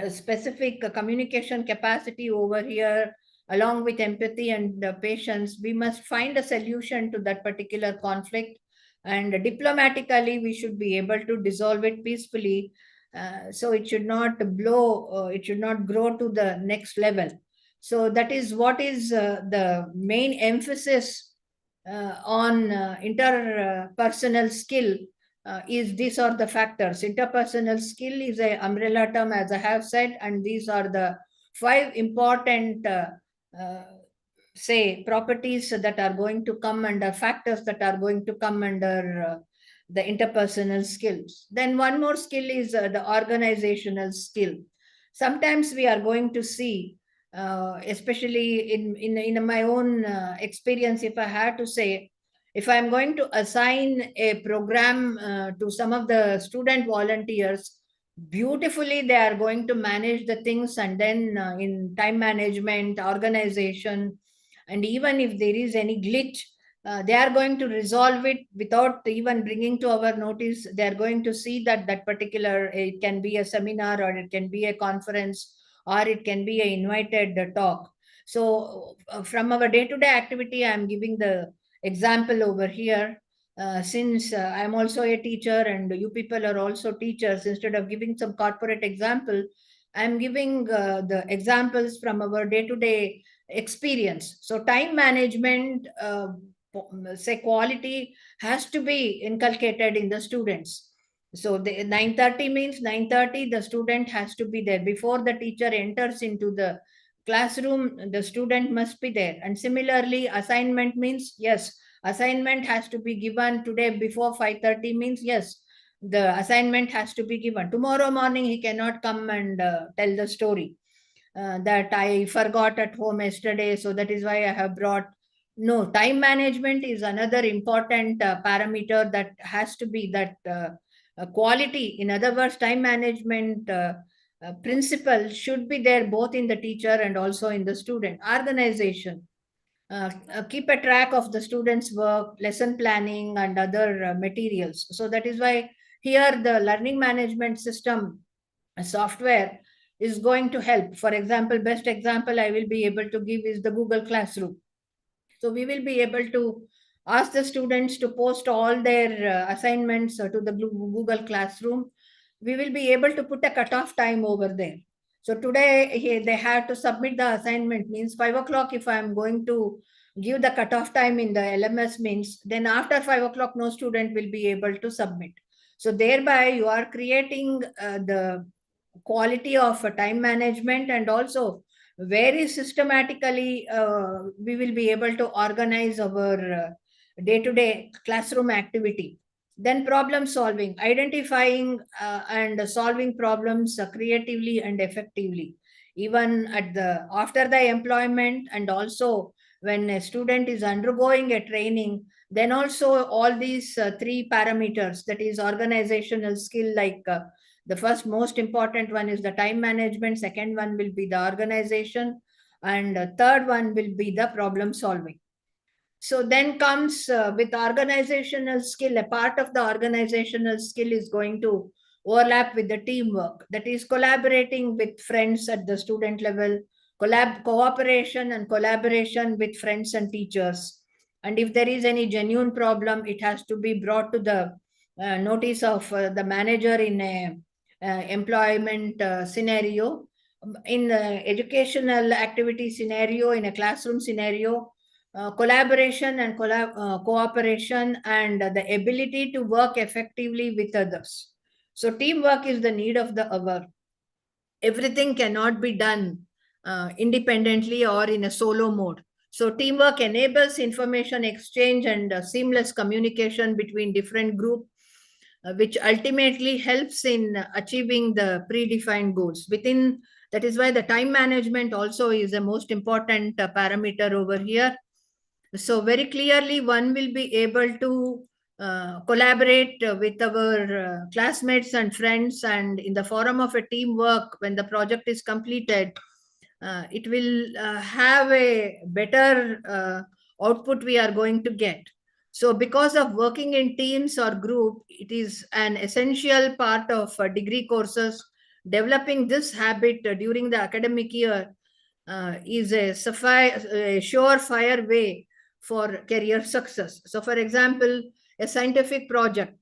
specific communication capacity over here, along with empathy and patience. We must find a solution to that particular conflict, and diplomatically we should be able to dissolve it peacefully. So it should not it should not grow to the next level. So that is what is the main emphasis on interpersonal skill. Is these are the factors. Interpersonal skill is a umbrella term, as I have said, and these are the five important uh, say properties that are going to come under, factors that are going to come under the interpersonal skills. Then one more skill is the organizational skill. Sometimes we are going to see, especially in my own experience, if I had to say, if I'm going to assign a program to some of the student volunteers, beautifully they are going to manage the things, and then in time management, organization, and even if there is any glitch, they are going to resolve it without even bringing to our notice. They are going to see that that particular, it can be a seminar, or it can be a conference, or it can be a invited talk. So from our day-to-day activity, I'm giving the example over here. Since I'm also a teacher and you people are also teachers, instead of giving some corporate example, I'm giving the examples from our day-to-day experience. So time management, say quality, has to be inculcated in the students. So the 9:30 means 9:30 the student has to be there before the teacher enters into the classroom. The student must be there. And similarly, assignment means, yes, assignment has to be given today before 5:30 means, yes, the assignment has to be given. Tomorrow morning he cannot come and tell the story that I forgot at home yesterday, so that is why I have brought. No, time management is another important parameter that has to be that quality. In other words, time management principle should be there both in the teacher and also in the student. Organization. Keep a track of the students' work, lesson planning, and other materials. So that is why here the learning management system software is going to help. For example, best example I will be able to give is the Google Classroom. So we will be able to ask the students to post all their assignments to the Google Classroom. We will be able to put a cutoff time over there. So today they have to submit the assignment means 5 o'clock. If I am going to give the cutoff time in the LMS means, then after 5 o'clock no student will be able to submit. So thereby you are creating the quality of time management, and also very systematically we will be able to organize our day-to-day classroom activity. Then problem solving, identifying and solving problems creatively and effectively, even at the after the employment, and also when a student is undergoing a training. Then also all these three parameters, that is organizational skill, like the first most important one is the time management, second one will be the organization, and third one will be the problem solving. So then comes with organizational skill, a part of the organizational skill is going to overlap with the teamwork, that is collaborating with friends at the student level, cooperation and collaboration with friends and teachers. And if there is any genuine problem, it has to be brought to the notice of the manager in a employment scenario. In the educational activity scenario, in a classroom scenario, collaboration and cooperation, and the ability to work effectively with others. So teamwork is the need of the hour. Everything cannot be done independently or in a solo mode. So teamwork enables information exchange and seamless communication between different groups, which ultimately helps in achieving the predefined goals within. That is why the time management also is the most important parameter over here. So very clearly one will be able to collaborate with our classmates and friends, and in the forum of a teamwork, when the project is completed, it will have a better output we are going to get. So because of working in teams or group, it is an essential part of degree courses. Developing this habit during the academic year is a surefire way for career success. So, for example, a scientific project,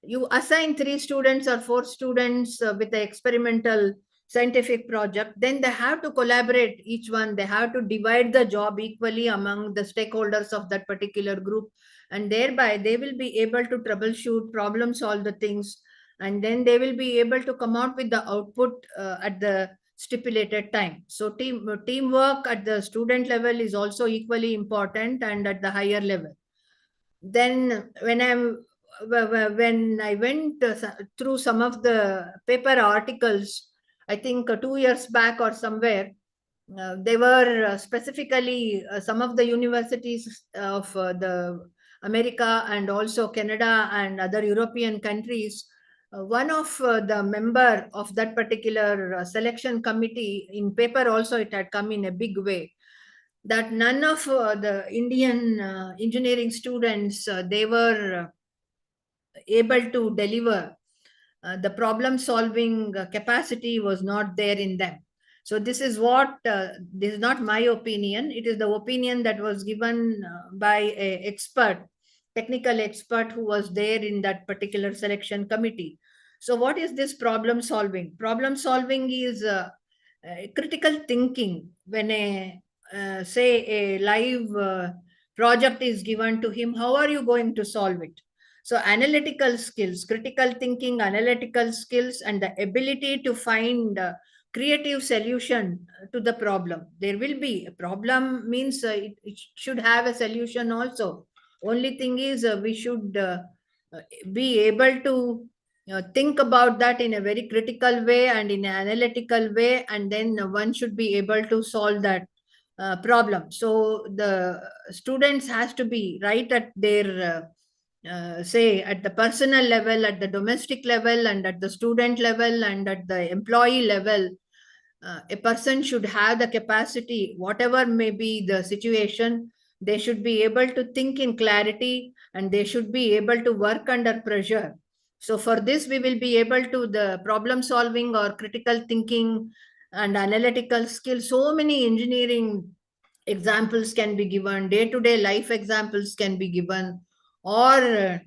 you assign 3 students or 4 students with the experimental scientific project, then they have to collaborate, each one, they have to divide the job equally among the stakeholders of that particular group, and thereby they will be able to troubleshoot, problem solve the things, and then they will be able to come out with the output at the stipulated time. So teamwork at the student level is also equally important, and at the higher level. Then when I went through some of the paper articles, I think 2 years back or somewhere, they were specifically some of the universities of the America and also Canada and other European countries. One of the member of that particular selection committee, in paper also it had come in a big way, that none of the Indian engineering students, they were able to deliver. The problem solving capacity was not there in them. So this is what, this is not my opinion. It is the opinion that was given by a expert, technical expert who was there in that particular selection committee. So what is this problem solving? Problem solving is critical thinking. When a say a live project is given to him, how are you going to solve it? So analytical skills, critical thinking, analytical skills, and the ability to find creative solution to the problem. There will be a problem, means it should have a solution also. Only thing is we should be able to think about that in a very critical way and in an analytical way, and then one should be able to solve that problem. So the students has to be right at their say at the personal level, at the domestic level, and at the student level, and at the employee level. A person should have the capacity, whatever may be the situation, they should be able to think in clarity, and they should be able to work under pressure. So for this, we will be able to the problem solving or critical thinking and analytical skills. So many engineering examples can be given, day-to-day life examples can be given, or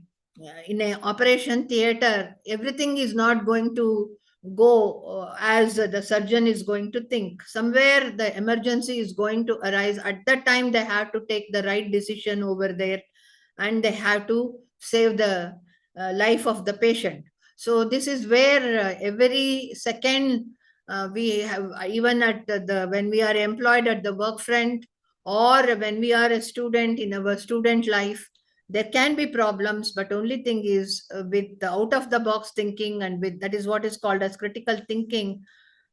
in a operation theater, everything is not going to go as the surgeon is going to think. Somewhere the emergency is going to arise. At that time, they have to take the right decision over there, and they have to save the life of the patient. So this is where every second we have, even at when we are employed at the work front, or when we are a student in our student life, there can be problems, but only thing is with the out of the box thinking, and with that is what is called as critical thinking.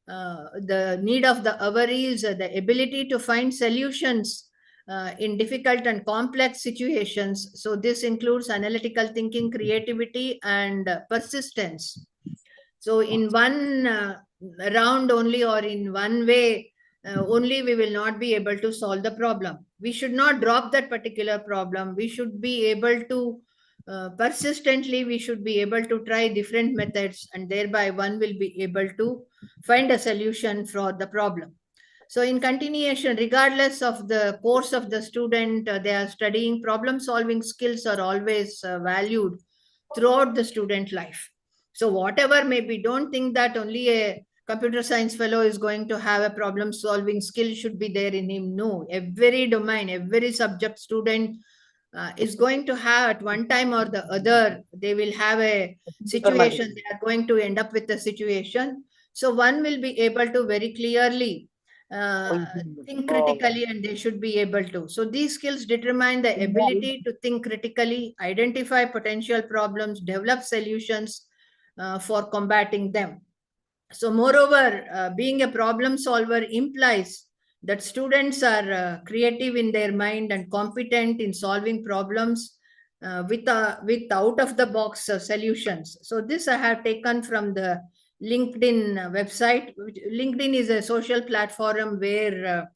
The need of the hour is the ability to find solutions in difficult and complex situations. So this includes analytical thinking, creativity, and persistence. So in one round only, or in one way only, we will not be able to solve the problem. We should not drop that particular problem. We should be able to persistently, we should be able to try different methods, and thereby one will be able to find a solution for the problem. So in continuation, regardless of the course of the student they are studying, problem solving skills are always valued throughout the student life. So whatever may be, don't think that only a computer science fellow is going to have a problem solving skill should be there in him. No, every domain, every subject student is going to have at one time or the other, they will have a situation, they are going to end up with a situation. So one will be able to very clearly uh, think critically, and they should be able to. So these skills determine the ability to think critically, identify potential problems, develop solutions for combating them. So moreover, being a problem solver implies that students are creative in their mind and competent in solving problems with out of the box solutions. So this I have taken from the LinkedIn website. LinkedIn is a social platform where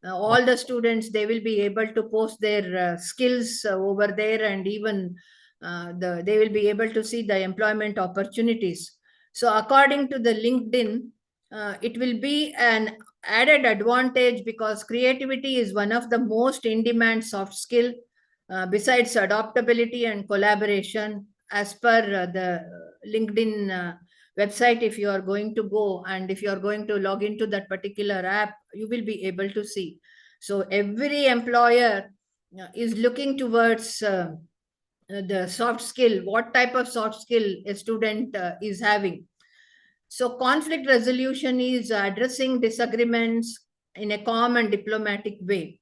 all the students, they will be able to post their skills over there, and even they will be able to see the employment opportunities. So according to the LinkedIn, it will be an added advantage, because creativity is one of the most in-demand soft skill besides adaptability and collaboration, as per the LinkedIn website. If you are going to go, and if you are going to log into that particular app, you will be able to see. So every employer is looking towards the soft skill, what type of soft skill a student is having. So conflict resolution is addressing disagreements in a calm and diplomatic way,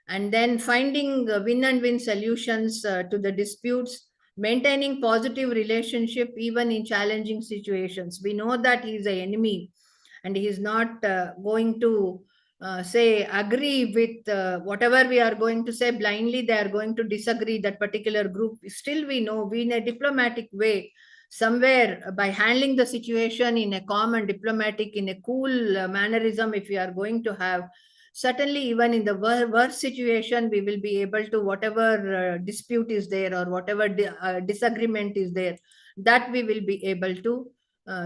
and then finding win and win solutions to the disputes, maintaining positive relationship even in challenging situations. We know that he is an enemy, and he is not going to say agree with whatever we are going to say blindly. They are going to disagree, that particular group. Still, we know, we in a diplomatic way, somewhere by handling the situation in a calm and diplomatic, in a cool mannerism, if we are going to have, certainly even in the worst situation, we will be able to, whatever dispute is there, or whatever disagreement is there, that we will be able to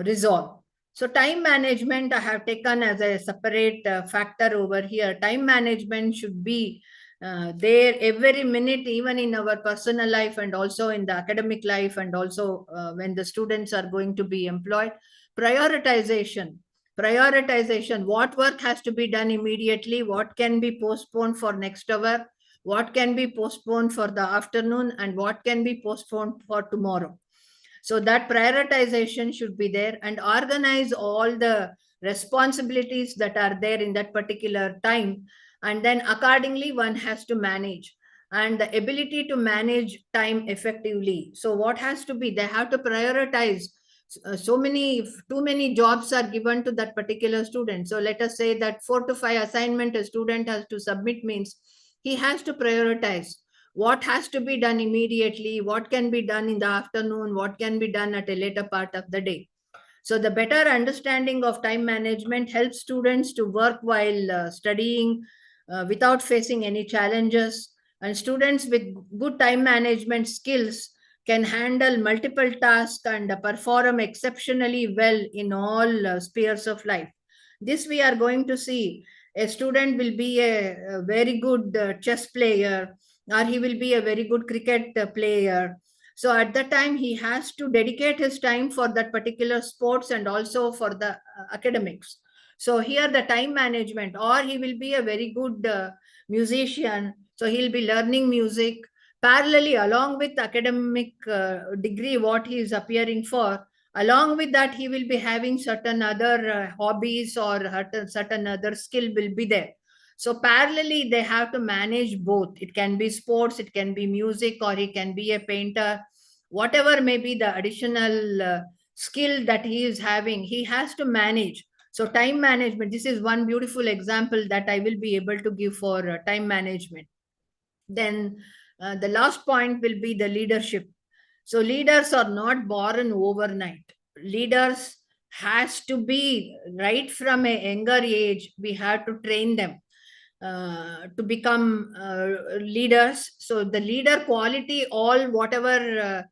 resolve. So time management I have taken as a separate factor over here. Time management should be there every minute, even in our personal life and also in the academic life, and also when the students are going to be employed. Prioritization. Prioritization. What work has to be done immediately? What can be postponed for next hour? What can be postponed for the afternoon? And what can be postponed for tomorrow? So that prioritization should be there, and organize all the responsibilities that are there in that particular time, and then accordingly one has to manage, and the ability to manage time effectively. So what has to be, they have to prioritize. So many, if too many jobs are given to that particular student, so let us say that 4 to 5 assignment a student has to submit, means he has to prioritize what has to be done immediately, what can be done in the afternoon, what can be done at a later part of the day. So the better understanding of time management helps students to work while studying without facing any challenges. And students with good time management skills can handle multiple tasks and perform exceptionally well in all spheres of life. This we are going to see. A student will be a very good chess player, or he will be a very good cricket player. So at that time, he has to dedicate his time for that particular sports and also for the academics. So here the time management, or he will be a very good musician. So he'll be learning music parallelly along with academic degree, what he is appearing for. Along with that, he will be having certain other hobbies, or certain other skill will be there. So parallelly, they have to manage both. It can be sports, it can be music, or he can be a painter. Whatever may be the additional skill that he is having, he has to manage. So time management, this is one beautiful example that I will be able to give for time management. Then the last point will be the leadership. So leaders are not born overnight. Leaders has to be right from a younger age. We have to train them to become leaders. So the leader quality, all whatever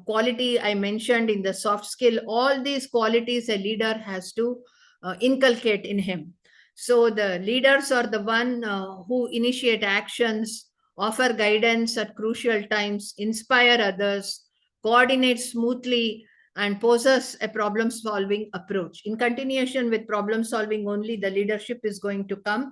quality I mentioned in the soft skill, all these qualities a leader has to inculcate in him. So the leaders are the one who initiate actions, offer guidance at crucial times, inspire others, coordinate smoothly, and possess a problem solving approach. In continuation with problem solving only, the leadership is going to come.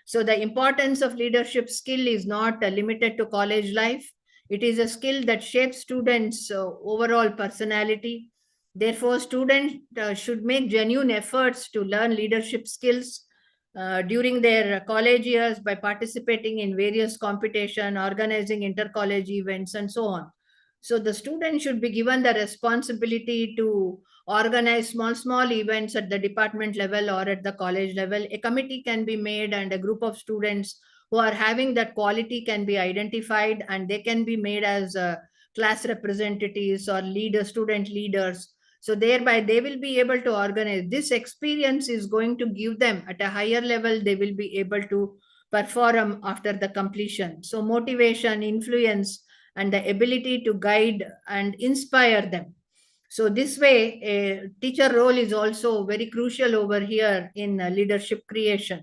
So the importance of leadership skill is not limited to college life. It is a skill that shapes students' overall personality. Therefore, students should make genuine efforts to learn leadership skills during their college years by participating in various competition, organizing inter-college events, and so on. So the student should be given the responsibility to organize small events at the department level or at the college level. A committee can be made, and a group of students who are having that quality can be identified, and they can be made as class representatives or student leaders. So thereby they will be able to organize. This experience is going to give them at a higher level, they will be able to perform after the completion. So motivation, influence, and the ability to guide and inspire them. So this way, a teacher role is also very crucial over here in leadership creation.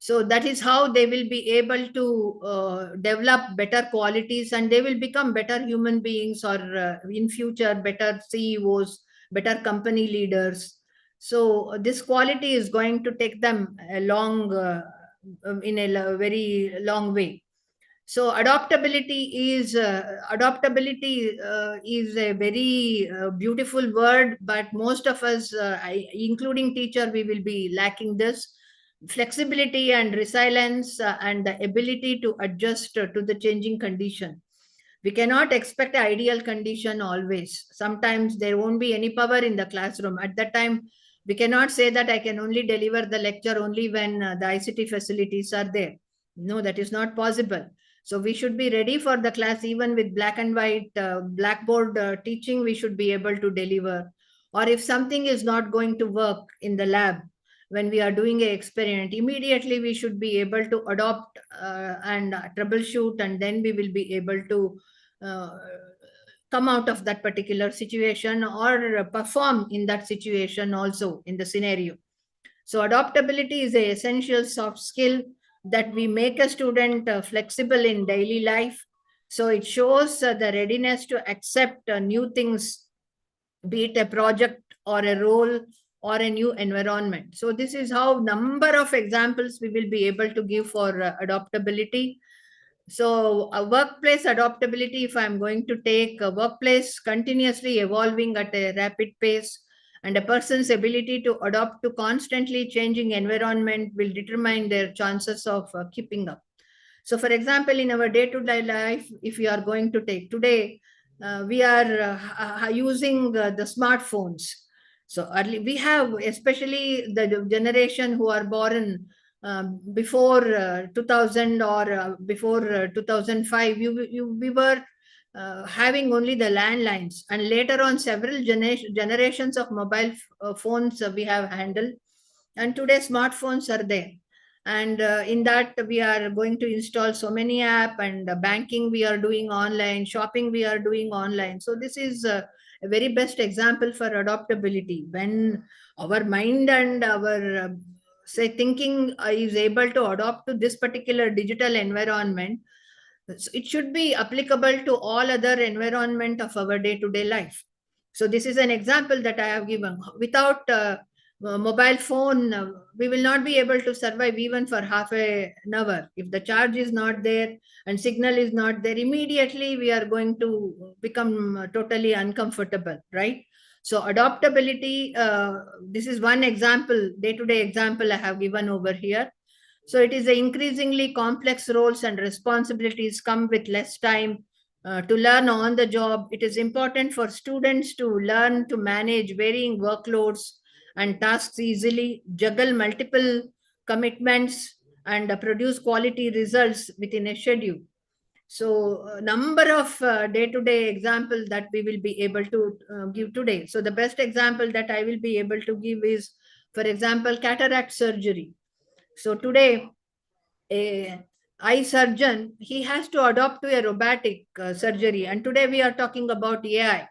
So that is how they will be able to develop better qualities, and they will become better human beings, or in future better CEOs, better company leaders. So this quality is going to take them a long in a very long way. So adaptability is a very beautiful word, but most of us, including teacher, we will be lacking this flexibility and resilience, and the ability to adjust to the changing condition. We cannot expect an ideal condition always. Sometimes there won't be any power in the classroom. At that time, we cannot say that I can only deliver the lecture only when the ICT facilities are there. No, that is not possible. So we should be ready for the class, even with black and white blackboard teaching, we should be able to deliver. Or if something is not going to work in the lab, when we are doing an experiment, immediately we should be able to adopt and troubleshoot, and then we will be able to uh, come out of that particular situation or perform in that situation also in the scenario. So adaptability is a essential soft skill that we make a student flexible in daily life. So it shows the readiness to accept new things, be it a project or a role or a new environment. So this is how number of examples we will be able to give for adaptability. So a workplace adaptability, if I'm going to take a workplace continuously evolving at a rapid pace, and a person's ability to adapt to constantly changing environment will determine their chances of keeping up. So, for example, in our day-to-day life, if we are going to take today, we are using the smartphones. So, early, we have, especially the generation who are born before 2000 or before 2005, we were having only the landlines, and later on, several generations of mobile phones we have handled, and today smartphones are there, and in that we are going to install so many app, and banking we are doing online, shopping we are doing online. So this is a very best example for adaptability. When our mind and our say thinking is able to adapt to this particular digital environment, so it should be applicable to all other environment of our day to day life. So this is an example that I have given. Without mobile phone, we will not be able to survive even for half an hour. If the charge is not there and signal is not there, immediately we are going to become totally uncomfortable, right? So adaptability, this is one example, day-to-day example I have given over here. So it is a increasingly complex roles and responsibilities come with less time to learn on the job. It is important for students to learn to manage varying workloads and tasks easily, juggle multiple commitments, and produce quality results within a schedule. So, a number of day-to-day examples that we will be able to give today. So, the best example that I will be able to give is, for example, cataract surgery. So, today a eye surgeon, he has to adopt to a robotic surgery, and today we are talking about AI.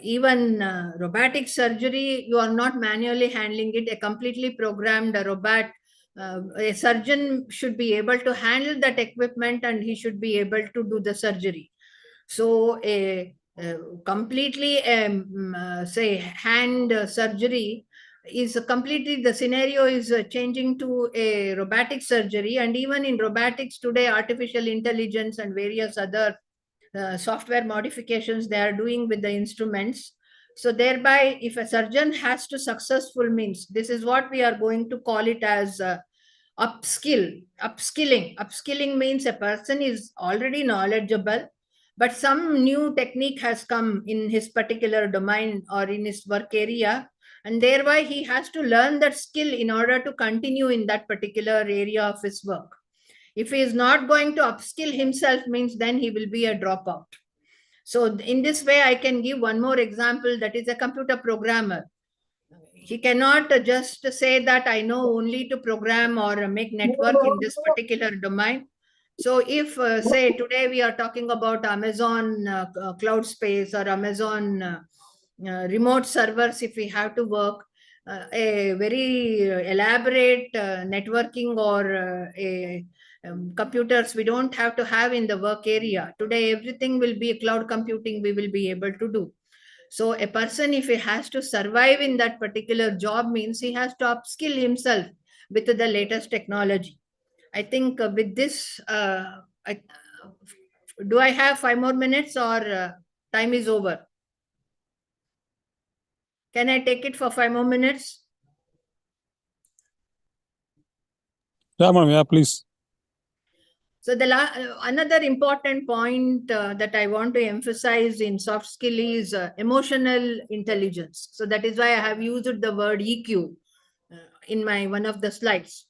Even robotic surgery, you are not manually handling it. A completely programmed robot, a surgeon should be able to handle that equipment, and he should be able to do the surgery. So a completely say hand surgery is completely, the scenario is changing to a robotic surgery. And even in robotics today, artificial intelligence and various other software modifications they are doing with the instruments. So thereby, if a surgeon has to successful means, this is what we are going to call it as upskilling means a person is already knowledgeable, but some new technique has come in his particular domain or in his work area, and thereby he has to learn that skill in order to continue in that particular area of his work. If he is not going to upskill himself means, then he will be a dropout. So in this way, I can give one more example, that is a computer programmer. He cannot just say that I know only to program or make network in this particular domain. So if say today we are talking about Amazon cloud space or Amazon remote servers, if we have to work a very elaborate networking or a computers we don't have to have in the work area. Today everything will be cloud computing, we will be able to do. So a person, if he has to survive in that particular job, means he has to upskill himself with the latest technology. I think with this, do I have 5 more minutes, or time is over? Can I take it for 5 more minutes? Yeah, ma'am. Yeah, please. So the another important point that I want to emphasize in soft skill is emotional intelligence. So that is why I have used the word EQ in my one of the slides.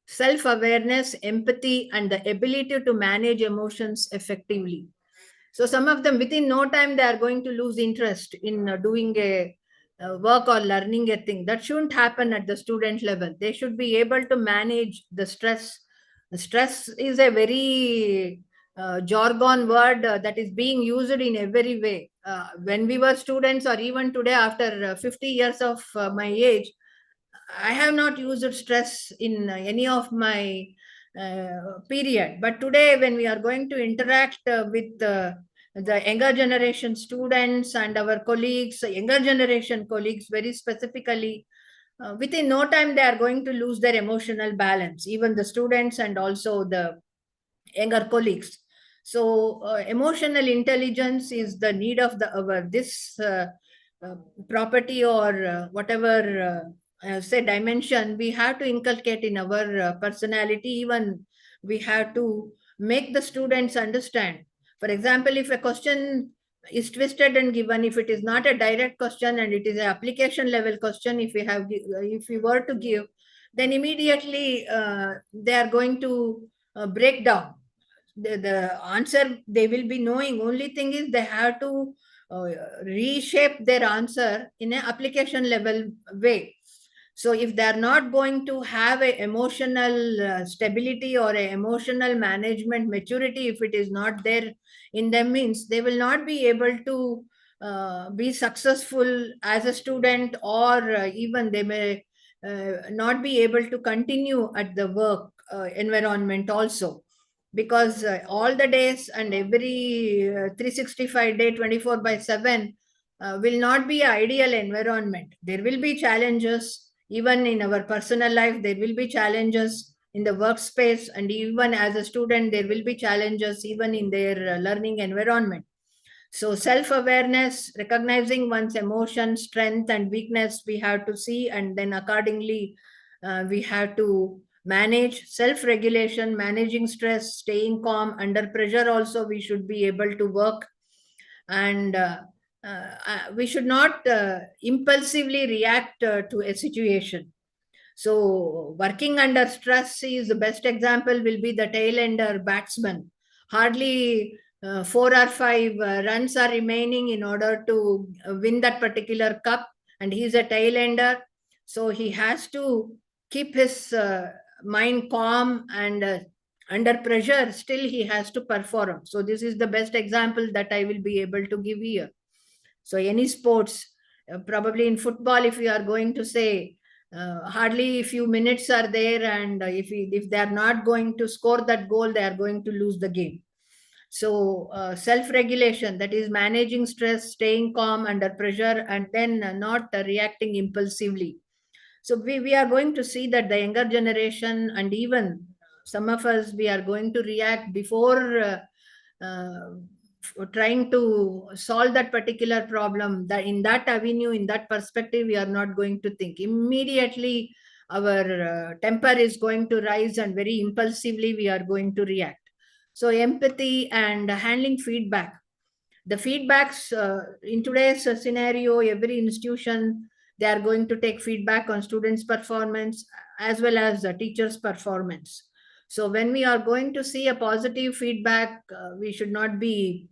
Self-awareness, empathy, and the ability to manage emotions effectively. So some of them, within no time, they are going to lose interest in doing a work or learning a thing. That shouldn't happen at the student level. They should be able to manage the stress. The stress is a very jargon word that is being used in every way. When we were students, or even today, after 50 years of my age, I have not used stress in any of my period. But today, when we are going to interact with the younger generation students and our colleagues, younger generation colleagues very specifically, within no time they are going to lose their emotional balance, even the students and also the younger colleagues. So emotional intelligence is the need of the our this uh, property, or whatever say dimension we have to inculcate in our personality. Even we have to make the students understand. For example, if a question is twisted and given, if it is not a direct question and it is an application level question, if we were to give, then immediately they are going to break down. The answer they will be knowing. Only thing is they have to uh, reshape their answer in an application level way. So if they are not going to have a emotional stability or a emotional management maturity, if it is not there in them, means they will not be able to be successful as a student, or even they may not be able to continue at the work environment also. Because all the days and every 365 day 24 by 7 will not be an ideal environment. There will be challenges even in our personal life. There will be challenges in the workspace, and even as a student there will be challenges even in their learning environment. So self awareness, recognizing one's emotion, strength and weakness, we have to see, and then accordingly we have to manage. Self regulation, managing stress, staying calm under pressure also we should be able to work. And we should not impulsively react to a situation. So working under stress is the best example will be the tail ender batsman. Hardly 4 or 5 runs are remaining in order to win that particular cup, and he's a tail ender. So he has to keep his mind calm, and under pressure still he has to perform. So this is the best example that I will be able to give here. So any sports, probably in football, if we are going to say, hardly a few minutes are there, and if they are not going to score that goal, they are going to lose the game. So self-regulation, that is managing stress, staying calm under pressure, and then not reacting impulsively. So we are going to see that the younger generation, and even some of us, we are going to react before trying to solve that particular problem. That in that avenue, in that perspective, we are not going to think immediately. Our temper is going to rise, and very impulsively we are going to react. So empathy and handling feedback, the feedbacks in today's scenario, every institution, they are going to take feedback on students performance as well as the teachers performance. So when we are going to see a positive feedback, we should not be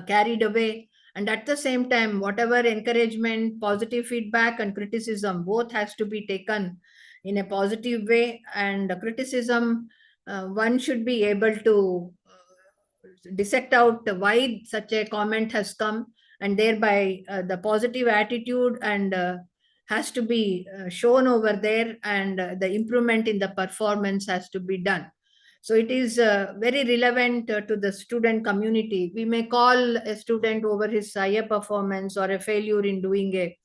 carried away. And at the same time, whatever encouragement, positive feedback and criticism, both has to be taken in a positive way. And criticism, one should be able to dissect out why such a comment has come, and thereby the positive attitude and has to be shown over there, and the improvement in the performance has to be done. So it is very relevant to the student community. We may call a student over his higher performance or a failure in doing a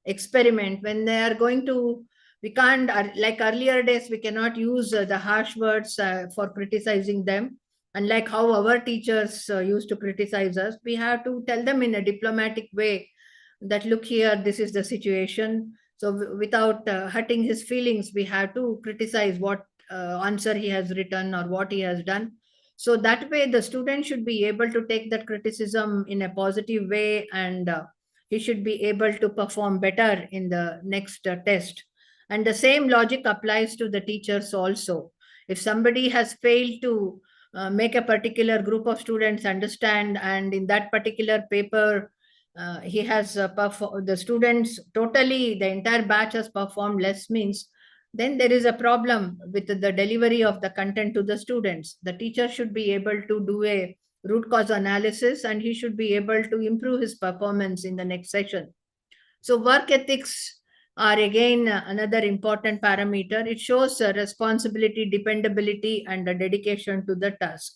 experiment. When they are going to, we can't, like earlier days, we cannot use the harsh words for criticizing them. Unlike how our teachers used to criticize us, we have to tell them in a diplomatic way that, look here, this is the situation. So without hurting his feelings, we have to criticize what answer he has written or what he has done. So that way the student should be able to take that criticism in a positive way, and he should be able to perform better in the next test. And the same logic applies to the teachers also. If somebody has failed to make a particular group of students understand, and in that particular paper he has the students totally, the entire batch has performed less, means then there is a problem with the delivery of the content to the students. The teacher should be able to do a root cause analysis, and he should be able to improve his performance in the next session. So work ethics are again another important parameter. It shows responsibility, dependability, and a dedication to the task.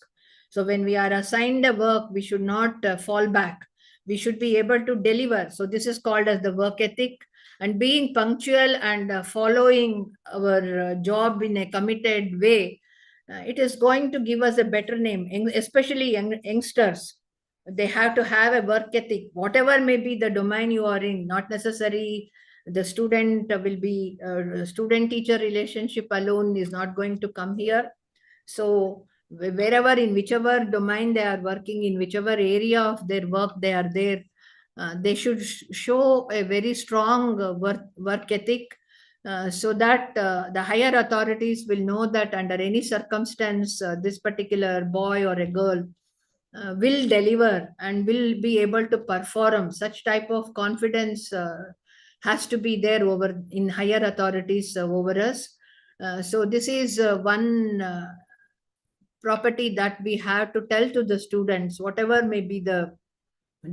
So when we are assigned a work, we should not fall back. We should be able to deliver. So this is called as the work ethic. And being punctual and following our job in a committed way, it is going to give us a better name, especially youngsters. They have to have a work ethic, whatever may be the domain you are in. Not necessary the student will be student teacher relationship alone is not going to come here. So wherever, in whichever domain they are working, in whichever area of their work they are there, they should show a very strong work ethic, so that the higher authorities will know that under any circumstance, this particular boy or a girl will deliver and will be able to perform. Such type of confidence has to be there over in higher authorities over us. So this is one property that we have to tell to the students, whatever may be the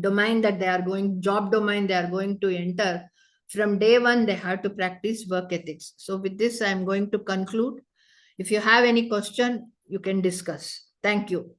domain that they are going, job domain they are going to enter. From day one, they have to practice work ethics. So with this, I am going to conclude. If you have any question, you can discuss. Thank you.